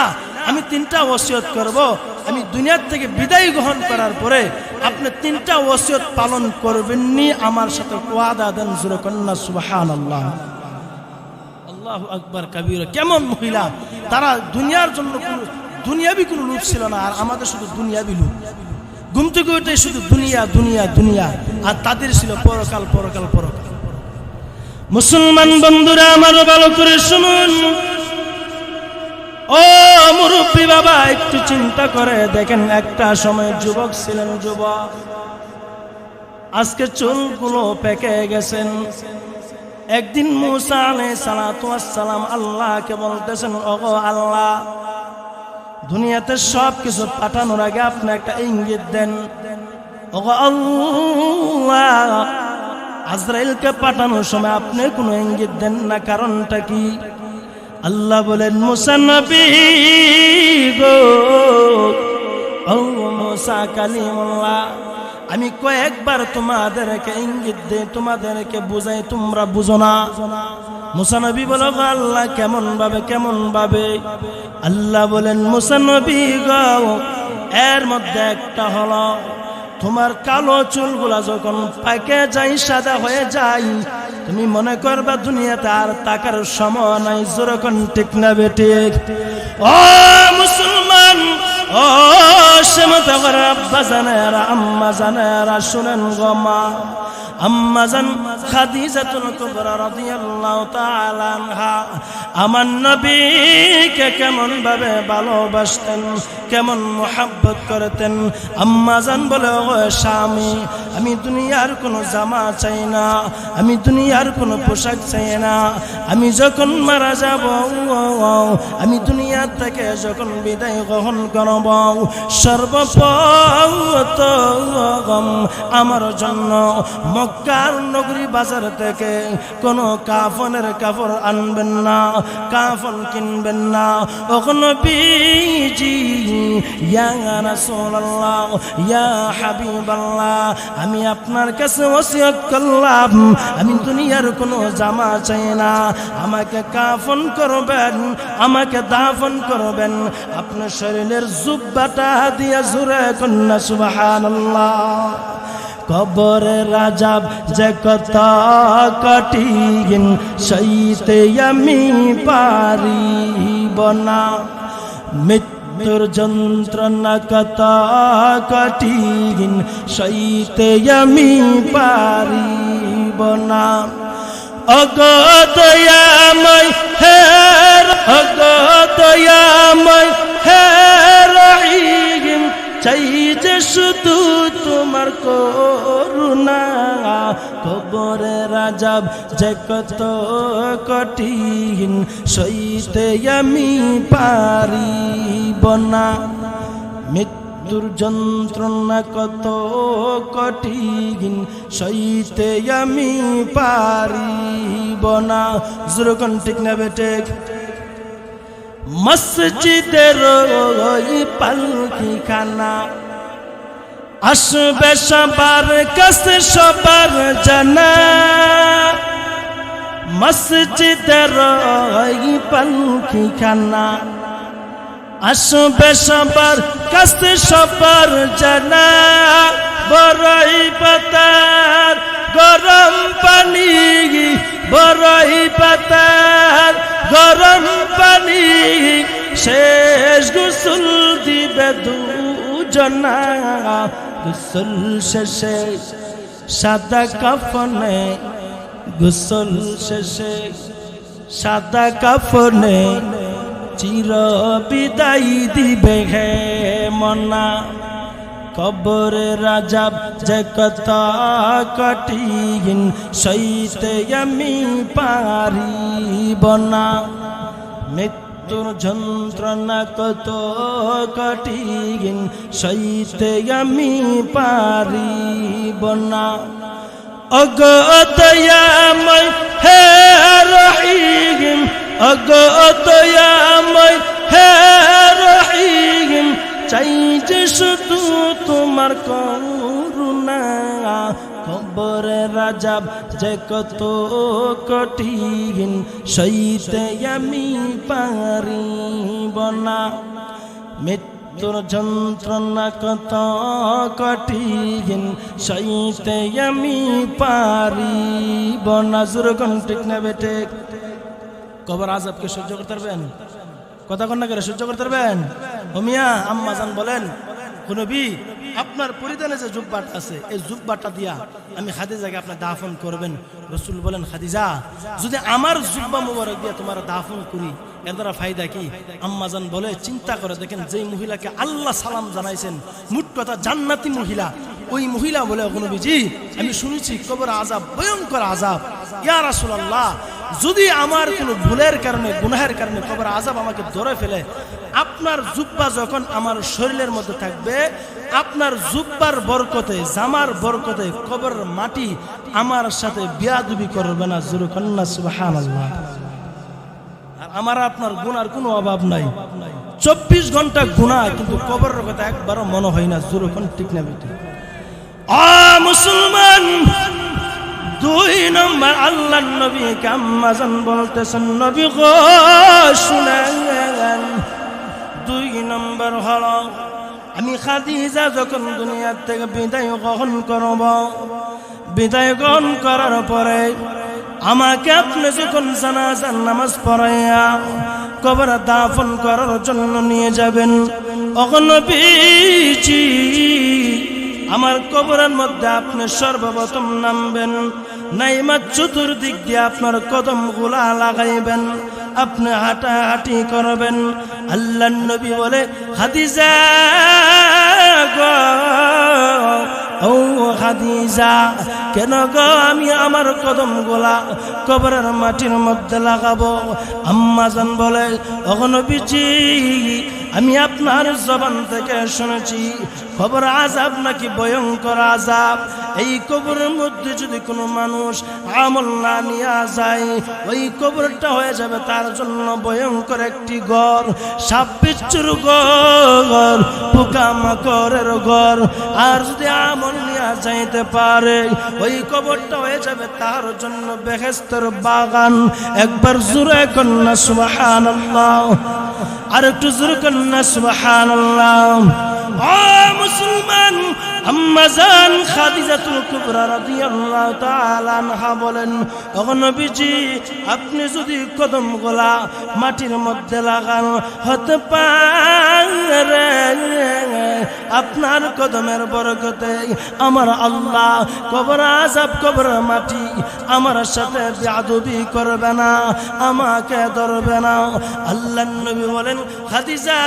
আমি 3টা ওসিয়ত করব। আমি দুনিয়ার থেকে বিদায় গ্রহণ করার পরে আপনি 3টা ওসিয়ত পালন করবেননি, আমার সাথে ওয়াদা দেন। জোরে কন্না সুবহানাল্লাহ। আল্লাহু আকবার কাবীরা। কেমন মহিলা, তারা দুনিয়ার জন্য কোনো দুনিয়াবি কোনো লোভ ছিল না, আর আমাদের শুধু দুনিয়াবি লোভ। ঘুম থেকে উঠে শুধু দুনিয়া দুনিয়া দুনিয়া, আর তাদের ছিল পরকাল পরকাল পরকাল। মুসলমান বন্ধুরা আমারও ভালো করে শুনুন, ও মুরব্বী বাবা একটু চিন্তা করে দেখেন, একটা সময় যুবক ছিলেন, যুবক আজকে চুলগুলো পেকে গেছেন। একদিন মুসা আলাইহিস সালাতু ওয়াস সালাম আল্লাহকে বলতেছেন, ওগো আল্লাহ দুনিয়াতে সব কিছু পাঠানোর আগে আপনি একটা ইঙ্গিত দেন। ওগো আল্লাহ আজরাইলকে পাঠানোর সময় আপনি কোনো ইঙ্গিত দেন না, কারণটা কি? আল্লাহ বলেন, মুসা নবী গো, ও মুসা কালিমুল্লাহ, আমি কয়েকবার তোমাদেরকে ইঙ্গিত দেই, তোমাদেরকে বুঝাই, তোমরা বুঝো না। মুসা নবী বলো, আল্লাহ কেমন ভাবে কেমন ভাবে? আল্লাহ বলেন, মুসা নবী গো এর মধ্যে একটা হলো তোমার কালো চুলগুলা যখন পাকে যাই সাদা হয়ে যায়, তুমি মনে করবা দুনিয়াতে আর তাকার সময় নাই। যেরকম ঠিক না বেঠিক? ও মুসলমান, ও সেমতাগর আব্বা জানেরা আম্মা জানেরা শুনেন গো মা, আম্মা জান খাদিজাতুল কুবরা রাদিয়াল্লাহু তাআলা আনহা আমার নবীকে কেমন ভাবে ভালোবাসতেন, কেমন মোহাব্বত করতেন। আম্মা জান বলে, ও স্বামী আমি দুনিয়ার কোনো জামা চাই না, আমি দুনিয়ার কোনো পোশাক চাই না, আমি যখন মারা যাব, আমি দুনিয়া থেকে যখন বিদায় গ্রহণ করব, সর্বপ্রথম আমার জন্য মক্কার নগরী বাজার থেকে কোনো কাফনের কাপড় আনবেন না, কাফন কিনবেন না। ও নবীজি ইয়া রাসূলুল্লাহ ইয়া হাবিবাল্লাহ, আমি আপনার কাছে ওসিয়ত করলাম, আমি দুনিয়ার কোনো জামা চাই না, আমাকে কাফন করবেন, আমাকে দাফন করবেন আপনার শরীরের জুব্বাটা দিয়া। জোরে কন্না সুবহানাল্লাহ। কবরে রাজাব যে কত কঠিন সইতে আমি পারিব না, মৃত্যুর যন্ত্রণা কত কঠিন সইতে আমি পারিব না। ওগো দয়াময় হে, ওগো দয়াময় হে রহিম, চাই যে শুধু তোমার করুণা। কবরে রাজাব যে কত কঠিন সইতে আমি পারিব না, মৃত্যুর যন্ত্রণা কত কঠিন সইতে আমি পারিব না। যেরকম ঠিক না বেটেক? মসজিদের ওই পালকি খানা আসবে সবার কাছে সবার জানা, মসজিদের ওই পালকি খানা আসবে সবার কাছে সবার জানা। বড়ই পাতার গরম পানি, বড়ই পাতার গরম পানি, শেষ গোসল দিবে দুজনা। গোসল শেষে সাদা কাফনে, গোসল শেষে সাদা কাফনে চির বিদায় দিবে হে মনা। কবরে রাজাব যে কত কঠিন সইতে আমি পারিব না, মৃত্যুর যন্ত্রণা কত কঠিন সইতে আমি পারিব না। ওগো দয়াময় হে রহিম ওগো দয়াময় হে রহিম চাই যে শুধু তোমার করুণা কবরের আযাব যে কত কঠিন সইতে আমি পারিব না মৃত্যুর যন্ত্রণা কত কঠিন সইতে আমি পারিব না জোরকন ঠিক না বেটে কবর আযাবকে সহ্য করতে পারবেন কথা কন্যা করে সহ্য করতে পারবেন ও মিয়া আম্মা জান বলেন নবী আপনার পরিধানে যে জুব্বাটা আছে এই জুব্বাটা দিয়া আমি খাদিজাকে আপনি দাফন করবেন রাসূল বলেন খাদিজা যদি আমার জুব্বা মোবারক দিয়া তোমার দাফন করি এর দ্বারা ফায়দা কি আম্মা জান বলে চিন্তা করে দেখেন যেই মহিলাকে আল্লাহ সালাম জানাইছেন মোট কথা জান্নাতি মহিলা ওই মহিলা বলে নবীজি আমি শুনেছি কবর আযাব ভয়ঙ্কর আযাব ইয়া রাসূলুল্লাহ যদি আমার কোনো ভুলের কারণে গুনাহের কারণে কবর আযাব আমাকে ধরে ফেলে আপনার জুব্বা যখন আমার শরীরের মধ্যে থাকবে আপনার জুব্বার বরকতে জামার বরকতে কবরের মাটি আমার সাথে বিয়াদবি করবে না জোরে কন্না সুবহানাল্লাহ আর আমার আপনার গুনার কোনো অভাব নাই 24 ঘন্টা গুনাহ কিন্তু কবরের কথা একবারও মনে হয় না জোরে কোন ঠিক না বেটি মুসলমান 2 নম্বর আল্লাহর নবী আম্মা জান বলতেছেন নবী গো শুনেন 2 নম্বর হলো আমি খাদিজা যখন দুনিয়া থেকে বিদায় গ্রহণ করব বিদায় গ্রহণ করার পরে আমাকে আপনি যখন জানাজার নামাজ পড়াইয়া কবরে দাফন করার জন্য নিয়ে যাবেন ওগো নবীজি আমার কবরের মধ্যে আপনি সর্বপ্রথম নামবেন নাইমা চতুর্দিক দিয়ে আপনার কদমগুলা লাগাইবেন আপনি হাঁটাহাঁটি করবেন আল্লাহর নবী বলে খাদিজা গো ও খাদিজা কেন গো আমি আমার কদমগুলা কবরের মাটির মধ্যে লাগাবো আম্মা জান বলে ওগো নবীজি আমি আপনার জবান থেকে শুনেছি কবর আযাব নাকি ভয়ঙ্কর আযাব এই কবরের মধ্যে যদি কোনো মানুষ আমল না নিয়ে যায় ওই কবরটা হয়ে যাবে তার জন্য ভয়ঙ্কর একটি ঘর সাপ বিচ্ছুর ঘর পোকামাকড়ের ঘর আর যদি আমল নিয়ে যাইতে পারে ওই কবরটা হয়ে যাবে তার জন্য বেহেশতের বাগান একবার জোরে কন্না সুবহানাল্লাহ আর একটু জোরে কন্না সুবহানাল্লাহ ও মুসলমান আম্মা জান খাদিজাতুল কুবরা রাদিয়াল্লাহু তাআলা আনহা বলেন ওগো নবীজি আপনি যদি কদমগুলা মাটির মধ্যে লাগান হতে পারে আপনার কদমের বরকতে আমার আল্লাহ কবর আযাব কবর মাটি আমার সাথে বিয়াদবি করবে না আমাকে ধরবে না আল্লাহর নবী বলেন খাদিজা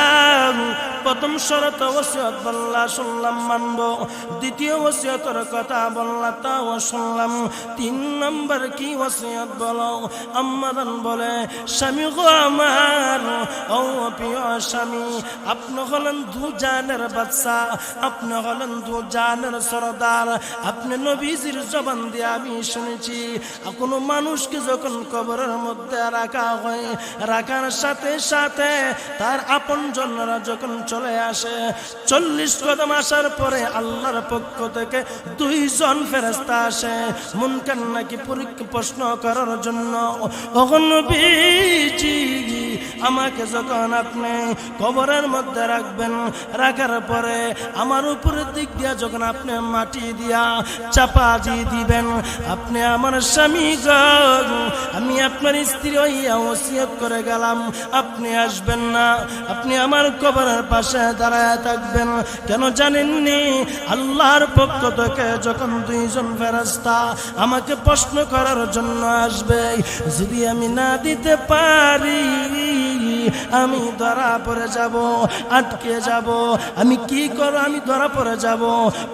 প্রথম শরত ওসিয়ত বললা শুনলাম মানব দ্বিতীয় ওসিয়তের কথা বললা তাও শুনলাম 3 নম্বর কি ওসিয়ত বলো আম্মা জান বলে স্বামী গো আমার ও প্রিয় স্বামী আপনি হলেন দুজানের বাদশা আপনি হলেন দুজানের সরদার আপনি নবীজির জবান দিয়ে আমি শুনেছি কোনো মানুষকে যখন কবরের মধ্যে রাখা হয় রাখার সাথে সাথে তার আপনজনরা যখন চলে আসে 40 কদম আসার পরে আল্লাহর পক্ষ থেকে 2 জন ফেরেশতা আসে মুনকার নাকি প্রশ্ন করার জন্য ওগো নবীজি আমাকে যখন আপনি কবরের মধ্যে রাখবেন রাখার পরে আমার উপরের দিক দিয়া যখন আপনি মাটি দিয়া চাপা দিয়ে দিবেন আপনি আমার স্বামী গো আমি আপনার স্ত্রী হইয়া ওসিয়ত করে গেলাম আপনি আসবেন না আপনি আমার কবরের পাশে দাঁড়ায় থাকবেন কেন জানেননি আল্লাহর পক্ষ থেকে যখন 2 জন ফেরেশতা আমাকে প্রশ্ন করার জন্য আসবে যদি আমি না দিতে পারি আমি ধরা পড়ে যাব, আটকে যাব, আমি কি করব, আমি ধরা পড়ে যাব,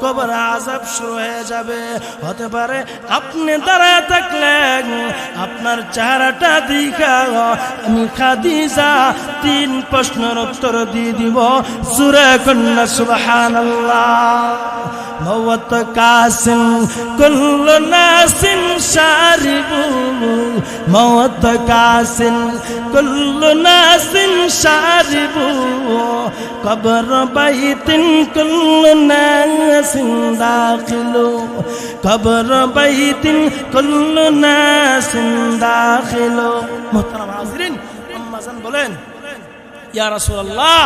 কবর আযাব শুরু হয়ে যাবে। হতে পারে আপনি দাঁড়ায় থাকলেন, আপনার চেহারাটা দেখা আমি খাদিজা 3 প্রশ্নের উত্তর দিয়ে দিব। সূরা কন্যা সুবহানাল্লাহ। মওত কাসিন কুল্লু নাসিন শারিবু, মওত কাসিন কুল্লু নাসিন শারিবু, কবর বাইতিন কুল্লু নাসিন দাখিলু, কবর বাইতিন কুল্লু নাসিন দাখিলু। মুহতারাম হাজিরিন, আম্মা জান বলেন, ইয়া রাসূলুল্লাহ,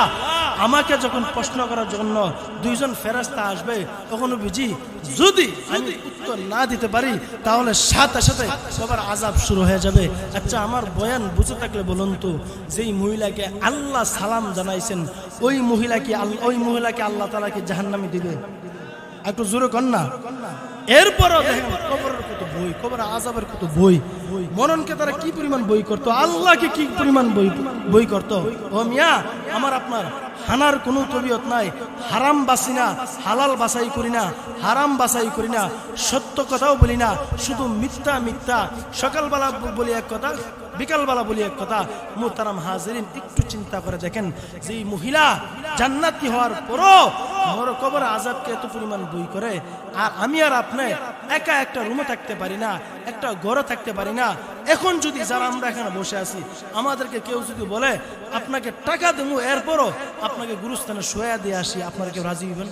আমাকে যখন প্রশ্ন করার জন্য 2 জন ফেরেশতা আসবে, তখন বুঝি যদি আমি উত্তর না দিতে পারি তাহলে সাথে সাথে কবর আযাব শুরু হয়ে যাবে। আচ্ছা, আমার বয়ান বুঝে থাকলে বলুন তো, যেই মহিলাকে আল্লাহ সালাম জানাইছেন ওই মহিলাকে আল্লাহ তাআলা কি জাহান্নামে দিবে? একটু জোরে কর না। এরপরও দেখেন কবরের কত বই, কবর আযাবের কত বই, মরণকে তারা কি পরিমাণ বই করতো, আল্লাহকে কি পরিমাণ বই করতো। ও মিয়া, আমার আপনার হানার কোনো তবিয়ত নাই, হারাম বাসি না, হালাল বাছাই করি না, হারাম বাছাই করি না, সত্য কথাও বলি না, শুধু মিথ্যা মিথ্যা, সকালবেলা বলি এক কথা, বিকালবেলা বলি এক কথা। মুহতারাম হাজিরিন, একটু চিন্তা করে দেখেন, যে মহিলা জান্নাতি হওয়ার পরও কবর আযাবকে এত পরিমাণ বই করে, আর আমি আর আপনি একা একটা রুমে থাকতে পারি না, একটা ঘরে থাকতে পারি না। এখন যদি যারা আমরা এখানে বসে আছি, আমাদেরকে কেউ যদি বলে আপনাকে টাকা দেবো, এরপরও আপনাকে গুরুস্থানে শোয়া দিয়ে আসি, আপনারা কেউ রাজি হইবেন?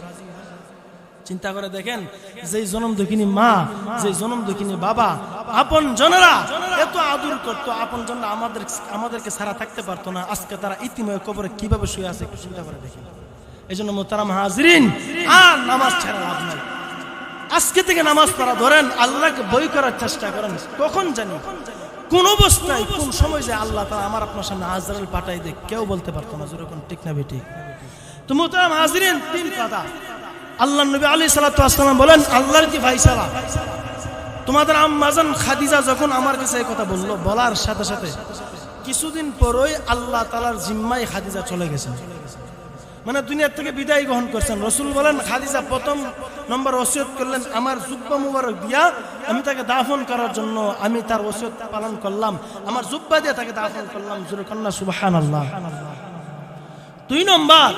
চিন্তা করে দেখেন, যেই জনম দুঃখিনী মা, যেই জনম দুঃখিনী বাবা, আপন জনেরা এত আদর করতো, আপন জনরা আমাদেরকে ছাড়া থাকতে পারতো না, আজকে তারা ইতিমধ্যে কবরে কিভাবে শুয়ে আছে একটু চিন্তা করে দেখেন। এই জন্য মুহতারাম হাজিরিন, আর নামাজ ছাড়া লাভ নাই। আজকে থেকে নামাজ পড়া ধরেন, আল্লাহকে বই করার চেষ্টা করেন। কখন জানি কোন অবস্থায় কোন সময় যে আল্লাহ তাআলা আমার আপনার সামনে আজরাইল পাঠাই দেয়, কেউ বলতে পারতো না। যেরকম ঠিক না বেঠিক? তো মুহতারাম হাজিরিন, 3 কথা আল্লাহ নবী আলাইহিস সালাতু ওয়াস সালাম বলেন, আল্লাহর কি ফায়সালা। তোমাদের আম্মা জান খাদিজা যখন আমার কাছে এই কথা বললো, বলার সাথে সাথে কিছুদিন পরই আল্লাহ তাআলার জিম্মায় খাদিজা চলে গেছেন, মানে দুনিয়া থেকে বিদায় গ্রহণ করছেন। রাসূল বলেন, খাদিজা 1 নম্বর ওসিয়ত করলেন, আমার জুব্বা মুবারক দিয়া আমি তাকে দাফন করার জন্য আমি তার ওসিয়ত পালন করলাম, আমার জুব্বা দিয়ে তাকে দাফন করলাম। জোরে কন্না সুবহানাল্লাহ। 2 নম্বর,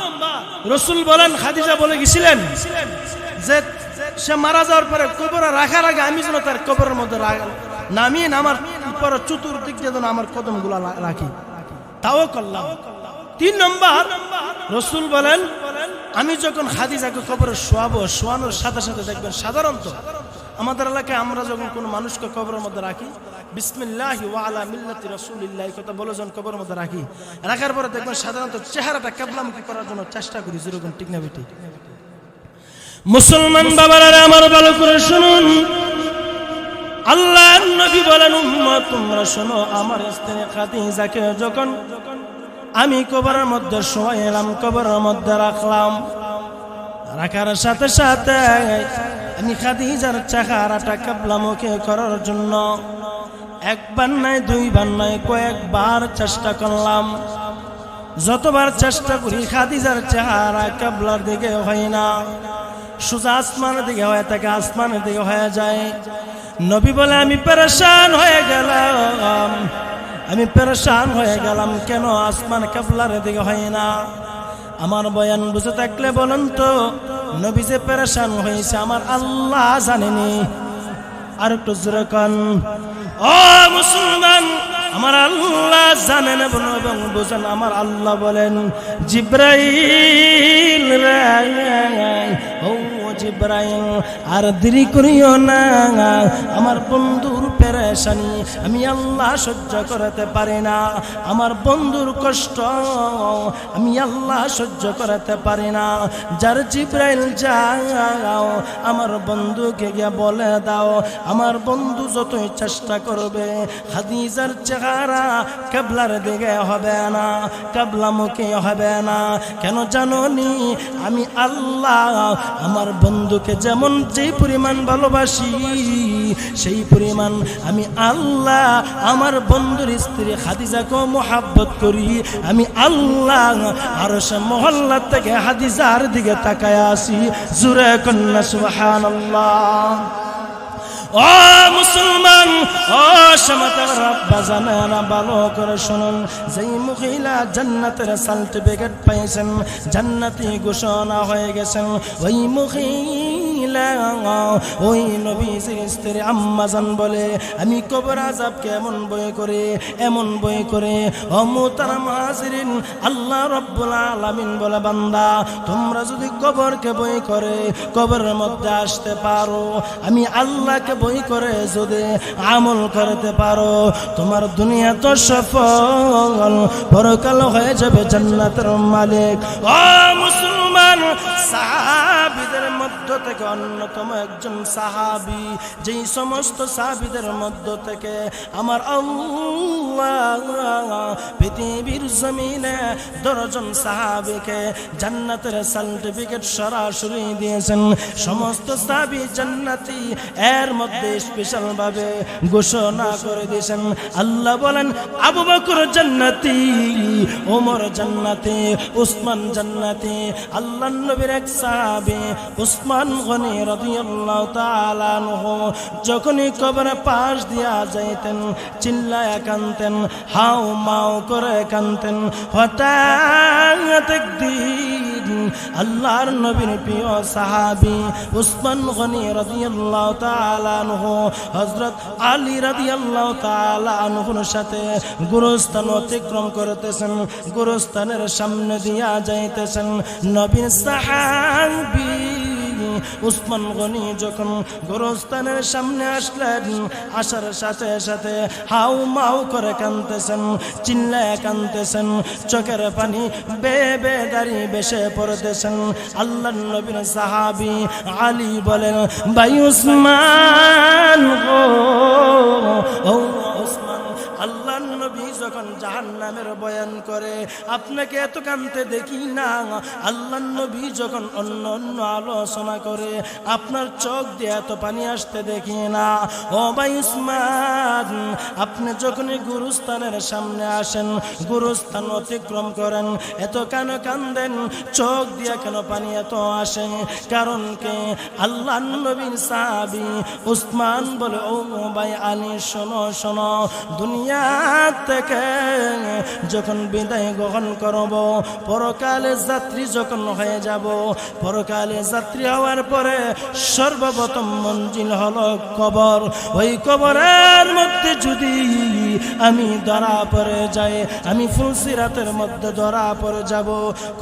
রাসূল বলেন, খাদিজা বলে গেছিলেন যে সে মারা যাওয়ার পরে কবরে রাখার আগে আমি যেন তার কবরের মধ্যে নামিয়ে আমার উপর চতুর্দিক দিয়ে যেন আমার কদমগুলো রাখি, তাও করলাম। 3 নম্বর, রাসূল বলেন, আমি যখন খাদিজাকে কবরে শোয়ানোর সাথে সাথে দেখবেন, সাধারণত আমাদের এলাকায় আমরা যখন কোনো মানুষকে কবরের মধ্যে রাখি, বিসমিল্লাহি ওয়া আলা মিল্লাতি রাসূলিল্লাহ কথা বলে যখন কবরের মধ্যে রাখার পরে দেখবেন সাধারণত চেহারাটা কিবলামুখী করার জন্য চেষ্টা করি। যেরকম ঠিক না বেঠিক? মুসলমান বাবারা আমার ভালো করে শুনুন, আল্লাহর নবী বলেন, উম্মত তোমরা শোনো, আমার স্ত্রী খাদিজাকে যখন আমি কবরের মধ্যে শোয়াইলাম, কবরের মধ্যে রাখলাম, রাখার সাথে সাথে আমি খাদিজার চেহারাটা কিবলামুখী করার জন্য 1 বার নয় 2 বার নয় কয়েকবার চেষ্টা করলাম। যতবার চেষ্টা করি খাদিজার চেহারা কিবলার দিকে হয় না, সোজা আসমানের দিকে হয়ে থাকে, আসমানের দিকে হয়ে যায়। নবী বলে, আমি পেরেশান হয়ে গেলাম, আমি পেরেশান হয়ে গেলাম, কেন আসমান কিবলার দিকে হয় না? আমার বয়ান বুঝে থাকলে বলুন তো, নবী যে পেরেশান হয়েছে আমার আল্লাহ জানেনি? আর একটু জোরে কান, ও মুসলমান, আমার আল্লাহ জানেন এবং বুঝেন। আমার আল্লাহ বলেন, জিব্রাইল রে, ও জিব্রাইল আর দেরি করিও না, আমার বন্ধুর পেরেশানি আমি আল্লাহ সহ্য করতে পারি না, আমার বন্ধুর কষ্ট আমি আল্লাহ সহ্য করতে পারি না। যার জিব্রাইল যাও, আমার বন্ধুকে গিয়ে বলে দাও, আমার বন্ধু যতই চেষ্টা করবে খাদিজার চেহারা কিবলার দিকে হবে না, কিবলামুখী হবে না। কেন জানো নি? আমি আল্লাহ আমার বন্ধুকে যেমন যেই পরিমাণ ভালোবাসি সেই পরিমাণ আমি আল্লাহ আমার বন্ধুর স্ত্রী খাদিজাকেও মোহাব্বত করি। আমি আল্লাহ আরশে মহল্লা থেকে খাদিজার দিকে তাকায় আসি। জোরে কন্যা সুবহানাল্লাহ। ও মুসলমান, ও সমাতের রাব্বা জানেনা, ভালো করে শুনুন। যেই মহিলা জান্নাতের সার্টিফিকেট পাইছেন, জান্নাতি ঘোষণা হয়ে গেছেন, ওই মহিলা ওই নবীজির স্ত্রী আম্মা জান বলে, আমি কবর আযাবকে এমন ভয় করে, এমন ভয় করে। ও মুহতারাম হাজিরিন, আল্লাহ রাব্বুল আলামিন বলে, বান্দা তোমরা যদি কবরকে ভয় করে কবরের মধ্যে আসতে পারো, আমি আল্লাহকে বই করে যদি আমল করতে পারো, তোমার দুনিয়া তো সফল, পরকাল হয়ে যাবে জান্নাতের মালিক। ও মুসলমান, সাহাবীদের মধ্য থেকে অন্যতম একজন সাহাবী, যেই সমস্ত সাহাবীদের মধ্য থেকে আমার আল্লাহ পৃথিবীর জমিনে 10 জন সাহাবীকে জান্নাতের সার্টিফিকেট সরাসরি দিয়েছেন। সমস্ত সাহাবী জান্নাতি, এর মধ্যে স্পেশাল ভাবে ঘোষণা করে দিয়েছেন। আল্লাহ বলেন, আবু বকর জান্নাতি, ওমর জান্নাতি, উসমান জান্নাতি। আল্লাহর নবীর এক সাহাবী উসমান গনি রাদিয়াল্লাহু তাআলা আনহু যখনই কবরে পাশ দিয়া যাইতেন চিল্লায়া কাঁদতেন, হাউ মাউ করে কাঁদতেন। হঠাৎ একদিন আল্লাহর নবীর প্রিয় সাহাবী উসমান গনি রাদিয়াল্লাহু তাআলা আনহু হযরত আলী রাদিয়াল্লাহু তাআলা আনহুর সাথে গোরস্থান অতিক্রম করতেছেন। গোরস্থানের সামনে দিয়া যাইতেছেন। নবীর সাহাবী উসমান গনি যখন গোরস্থানের সামনে আসলেন, আসার সাথে সাথে হাউ মাউ করে কাঁদতেছেন, চিল্লায় কাঁদতেছেন, চোখের পানি বেবে দাঁড়িয়ে বেশে পড়তেছেন। আল্লাহর নবীর সাহাবী আলী বলেন, ভাই উসমান গো, ও উসমান, আল্লাহর নবী যখন জাহান্নামের বয়ান করে আপনাকে এত কাঁদতে দেখি না। আল্লাহর নবী যখন অন্য অন্য আলোচনা করে আপনার চোখ দিয়ে এত পানি আসতে দেখি না। ও ভাই উসমান, আপনি যখনই গুরুস্থানের সামনে আসেন, গুরুস্থান অতিক্রম করেন, এত কেন কাঁদেন? চোখ দিয়ে কেন পানি এত আসে? কারণ কে? আল্লাহর নবীর সাহাবী উসমান বলে, ও ভাই আলী শোনো শোনো, দুনিয়া থেকে যখন বিদায় গ্রহণ করব, পরকালে যাত্রী যখন হয়ে যাব, পরকালে যাত্রী হওয়ার পরে সর্বপ্রথম মঞ্জিল হলো কবর। ওই কবরের মধ্যে যদি আমি ধরা পড়ে যাই, আমি ফুলসিরাতের মধ্যে ধরা পড়ে যাব।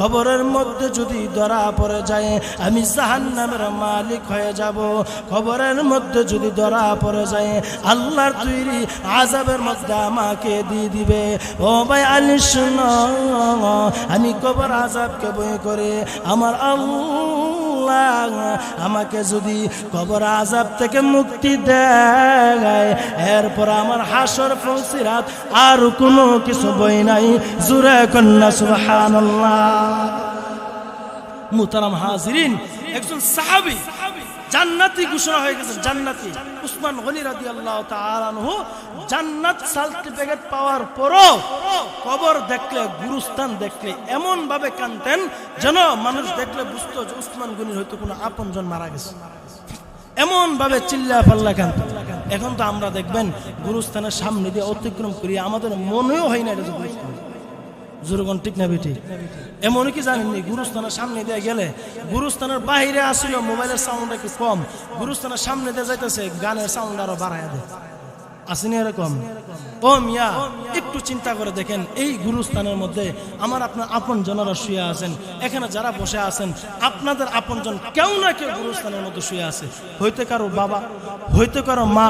কবরের মধ্যে যদি ধরা পড়ে যায়, আমি জাহান্নামের মালিক হয়ে যাব। কবরের মধ্যে যদি ধরা পড়ে যায়, আল্লাহর তৈরি আযাবের মধ্যে আমাকে দিয়ে দিবে। ও ভাই আলী শুনো, আমি কবর আযাবকে ভয় করে আমার আল্লাহ আমাকে যদি কবর আযাব থেকে মুক্তি দেয়, এরপর আমার হাসর ফুলসিরাত আর কোনো কিছু বই নাই। জোরে কন্যা সুবহানাল্লাহ। মুহতারাম হাজিরিন, একজন সাহাবী জান্নাতি ঘোষণা হয়ে গেছে, জান্নাতি উসমান গনি রাদিয়াল্লাহু তাআলা আনহু জান্নাত সার্টিফিকেট পাওয়ার পরও কবর দেখলে, গুরুস্থান দেখলে এমন ভাবে কাঁদতেন যেন মানুষ দেখলে বুঝতো যে উসমান গনির হয়তো কোনো আপনজন মারা গেছে। এমন ভাবে চিল্লা পাল্লা কাঁদতেন। এখন তো আমরা দেখবেন গুরুস্থানের সামনে দিয়ে অতিক্রম করি, আমাদের মনেও হয় না এটা যে গুরুস্থান। জোরগণ ঠিক না বেটি? এমন কি জানেননি, গুরুস্থানের সামনে দিয়ে গেলে গুরুস্থানের বাহিরে আসলে মোবাইলের সাউন্ড একটু কম, গুরুস্থানের সামনে দিয়ে যাইতেছে গানের সাউন্ড আরো বাড়ায় দেয়। আসেনি এরকম? ও মিয়া, একটু চিন্তা করে দেখেন, এই গুরুস্থানের মধ্যে আমার আপনার আপন জনেরা শুয়ে আছেন। এখানে যারা বসে আছেন আপনাদের আপনজন কেউ না কেউ গুরুস্থানের মধ্যে শুয়ে আছে। হইতে কারো বাবা, হইতে কারো মা,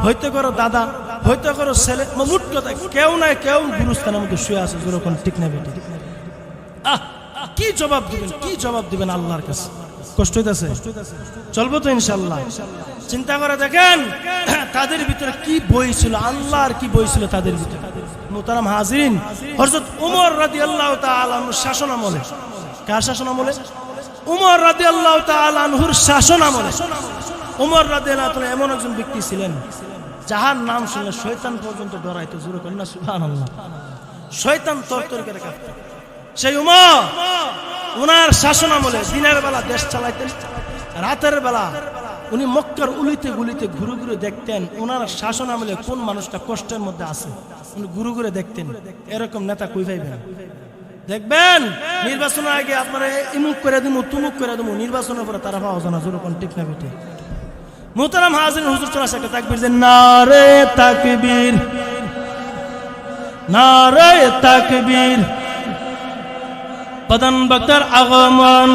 হইতে কারো দাদা, হইতে কারো ছেলে, মোট কথা কেউ না কেউ গুরুস্থানের মধ্যে শুয়ে আছে। যেরকম ঠিক না বেটি? কি জবাব দিবেন, কি জবাব দিবেন আল্লাহর কাছে? কষ্ট হইতেছে? চলবো তো ইনশাল্লাহ। চিন্তা করে দেখেন তাদের ভিতরে কি বই ছিল, আল্লাহর কি বই ছিল তাদের ভিতরে। মুহতারাম হাজিরিন, হযরত ওমর রাদিয়াল্লাহু তাআলা আনহু শাসন আমলে, কার শাসন আমলে? উমর রাদিয়াল্লাহু তাআলা আনহুর শাসন আমলে উমর রাদিয়াল্লাহু তাআলা এমন একজন ব্যক্তি ছিলেন যাহার নাম শুনলে শয়তান পর্যন্ত ডরাইতো। জোরে করেন না সুবহানাল্লাহ। শয়তান তরতর করে কাঁপতো। সেই উমর উনার শাসন আমলে দিনের বেলা দেশ চালাইতেন, রাতের বেলা উনি মক্কার উলিতে গুলিতে ঘুরে ঘুরে দেখতেন উনার শাসন আমলে কোন মানুষটা কষ্টের মধ্যে আছে, উনি ঘুরে ঘুরে দেখতেন। এরকম নেতা কই পাইবেন? দেখবেন নির্বাচনের আগে আপনারা ইমুক করে দিমু তুমুক করে দিমু, নির্বাচনের পরে তারা পাওয়া যায় না। জোরে কোন ঠিক না বেটে? মুহতারাম হাজিরিন, হুজুর চলে আসে তাকবীর, যে নারে তাকবীর, নারে তাকবীর, প্রধান বক্তার আগমন,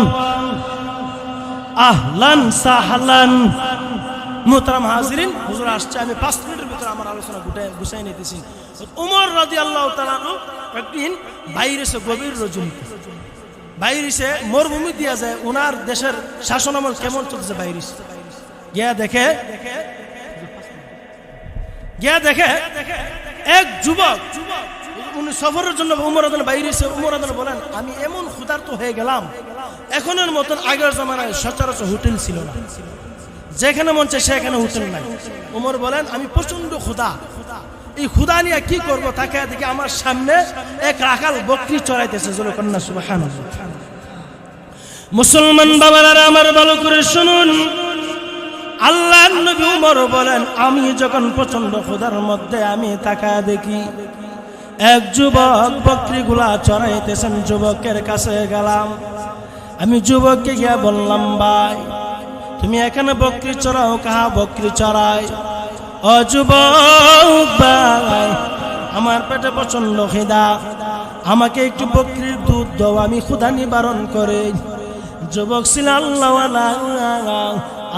আহলান সাহলান। মুহতারাম হাজিরিন, হুজুর আসছে, আমি 5 মিনিটের ভিতরে আমার আলোচনা গুছাই নিতেছি। উমর রাদিয়াল্লাহু তাআলা একদিন বাইরে এসে গভীর রজনীতে বাইরে এসে মরুভূমি দিয়া যায়, ওনার দেশের শাসন আমল কেমন চলছে বাইরে গিয়া দেখে এক যুবক, উনি সফরের জন্য উমর রাদিয়াল্লাহু বাইরে এসে উমর রাদিয়াল্লাহু বলেন, আমি এমন ক্ষুধার্ত হয়ে গেলাম, এখনের মতন আগের জামানায় সচরাচর হোটেল ছিল না, যেখানে মন চায় সেখানে হোটেল নাই। উমর বলেন, আমি প্রচন্ড ক্ষুধা, এই ক্ষুধা নিয়ে কি করবো? তাকে দেখে আমার সামনে এক রাখাল বকরি চড়াইতেছে। জোরে কন্যা সুবহানাল্লাহ। মুসলমান বাবারা আমার ভালো করে শুনুন, আল্লাহর নবী উমর বলেন, আমি যখন প্রচন্ড ক্ষুধার মধ্যে আমি তাকায় দেখি এক যুবক বকরিগুলা চড়াইতেছেন। যুবকের কাছে গেলাম, আমি যুবককে গিয়া বললাম, ভাই তুমি এখানে বকরি চড়াও? কাহা বকরি চড়াই? ও যুবক ভাই, আমার পেটে প্রচন্ড খিদা, আমাকে একটু বকরির দুধ দাও, আমি ক্ষুধা নিবারণ করে। যুবক ছিল আল্লাহওয়ালা,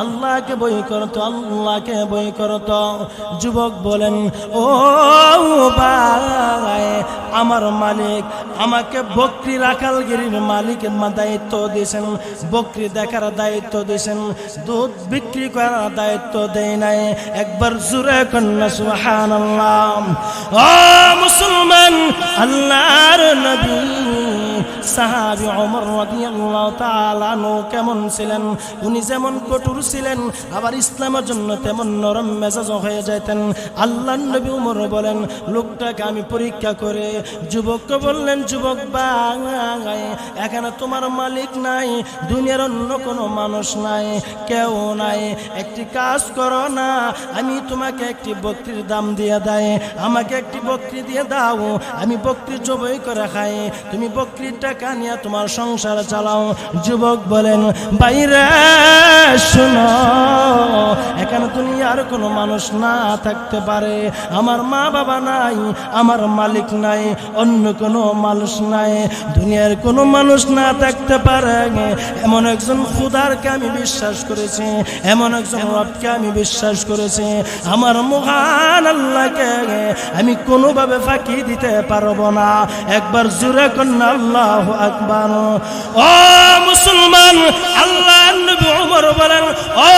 আল্লাহকে বই করতো, আল্লাহকে বই করতো। যুবক বলেন, ও ভাই, আমার মালিক আমাকে বকরি রাখালগিরির মালিকের দায়িত্ব দিয়েছেন, বকরি দেখার দায়িত্ব দিয়েছেন, দুধ বিক্রি করার দায়িত্ব দেয় নাই। একবার জোরে কন্যা সুবহানাল্লাহ। ও মুসলমান, আল্লাহর নবী সাহাবী ওমর রাদিয়াল্লাহু তাআলা আনহু কেমন ছিলেন? উনি যেমন কঠোর ছিলেন, আবার ইসলামের জন্য তেমন নরম মেজাজ হয়ে যেতেন। আল্লাহর নবী ওমর বলেন, লোকটাকে আমি পরীক্ষা করে যুবককে বললেন, যুবক ভাই, এখানে তোমার মালিক নাই, দুনিয়ার অন্য কোনো মানুষ নাই, কেউ নাই, একটি কাজ করো না, আমি তোমাকে একটি বকরির দাম দিয়ে দেয়, আমাকে একটি বকরি দিয়ে দাও, আমি বকরি জবাই করে খাই, তুমি বকরির টাকা নিয়ে তোমার সংসার চালাও। যুবক বলেন, বাইরে শোনো, এখানে দুনিয়ার কোনো মানুষ না থাকতে পারে, আমার মা বাবা নাই, আমার মালিক নাই, অন্য কোনো মানুষ নাই, দুনিয়ার কোনো মানুষ না থাকতে পারে, এমন একজন খোদারকে আমি বিশ্বাস করেছি, এমন একজন রবকে আমি বিশ্বাস করেছি, আমার মহান আল্লাহকে আমি কোনোভাবে ফাঁকি দিতে পারবো না। একবার জোরে কন্যা আল্লাহু আকবার। ও মুসলমান, আল্লাহর নবী ওমর বলেন, ও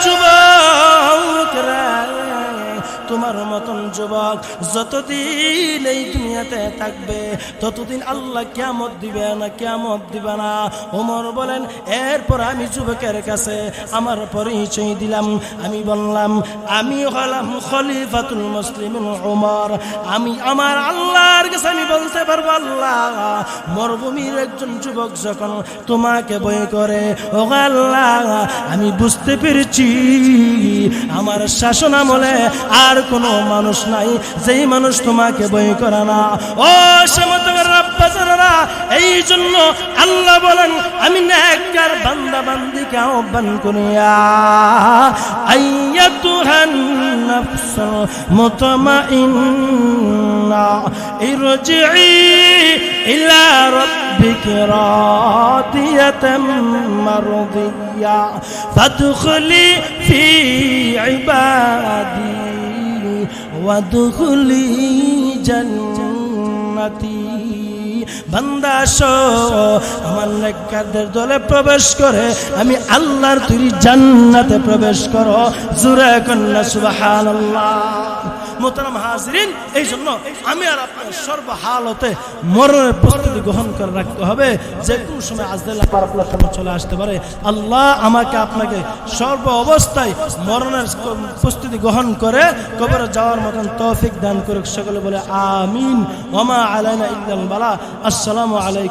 যুবকরা, তোমার মতন যুবক যতদিন এই দুনিয়াতে থাকবে ততদিন আল্লাহ কিয়ামত দিবে না, কিয়ামত দিবে না। ওমর বলেন, এরপর আমি যুবকের কাছে আমার পরিচয় দিলাম, আমি বললাম, আমি হলাম খলিফাতুল মুসলিমিন ওমর। আমি আমার আল্লাহর কাছে আমি বলতে পারবো, আল্লাহ, মরুভূমির একজন যুবক যখন তোমাকে ভয় করে, ও আল্লাহ, আমি বুঝতে পেরেছি আমার শাসন আমলে আর কোনো মানুষ নাই যেই মানুষ তোমাকে ভয় করে না। ও সমতগর আব্বাজারা, এই জন্য আল্লাহ বলেন, আমি নেককার বান্দা বান্দিকে আহ্বান করিয়া, আইয়াতুহান নাফসুল মুতমাইন্না ইরজিই ইলা রাব্বিকি রাদিয়াতাম মারদিয়া ফাদখুলি ফি ইবাদি ওয়াদখুলি জান্নাতি। বান্দা আসো, আমার নেককারদের দলে প্রবেশ করে আমি আল্লাহর তৈরি জান্নাতে প্রবেশ করো। জোরে কন্যা সুবহানাল্লাহ। মোহতারাম হাজিরিন, এই জন্য আমি আর আপনার সর্বহালতে মরণের প্রস্তুতি গ্রহণ করে রাখতে হবে। যে কোনো সময় আজরাইল আপনার সামনে চলে আসতে পারে। আল্লাহ আমাকে আপনাকে সর্ব অবস্থায় মরণের প্রস্তুতি গ্রহণ করে কবরে যাওয়ার মতন তৌফিক দান করুক। সকলে বলে আমিন। ওয়া মা আলাইনা ইল্লাল বালাগ। আসসালামু আলাইকুম।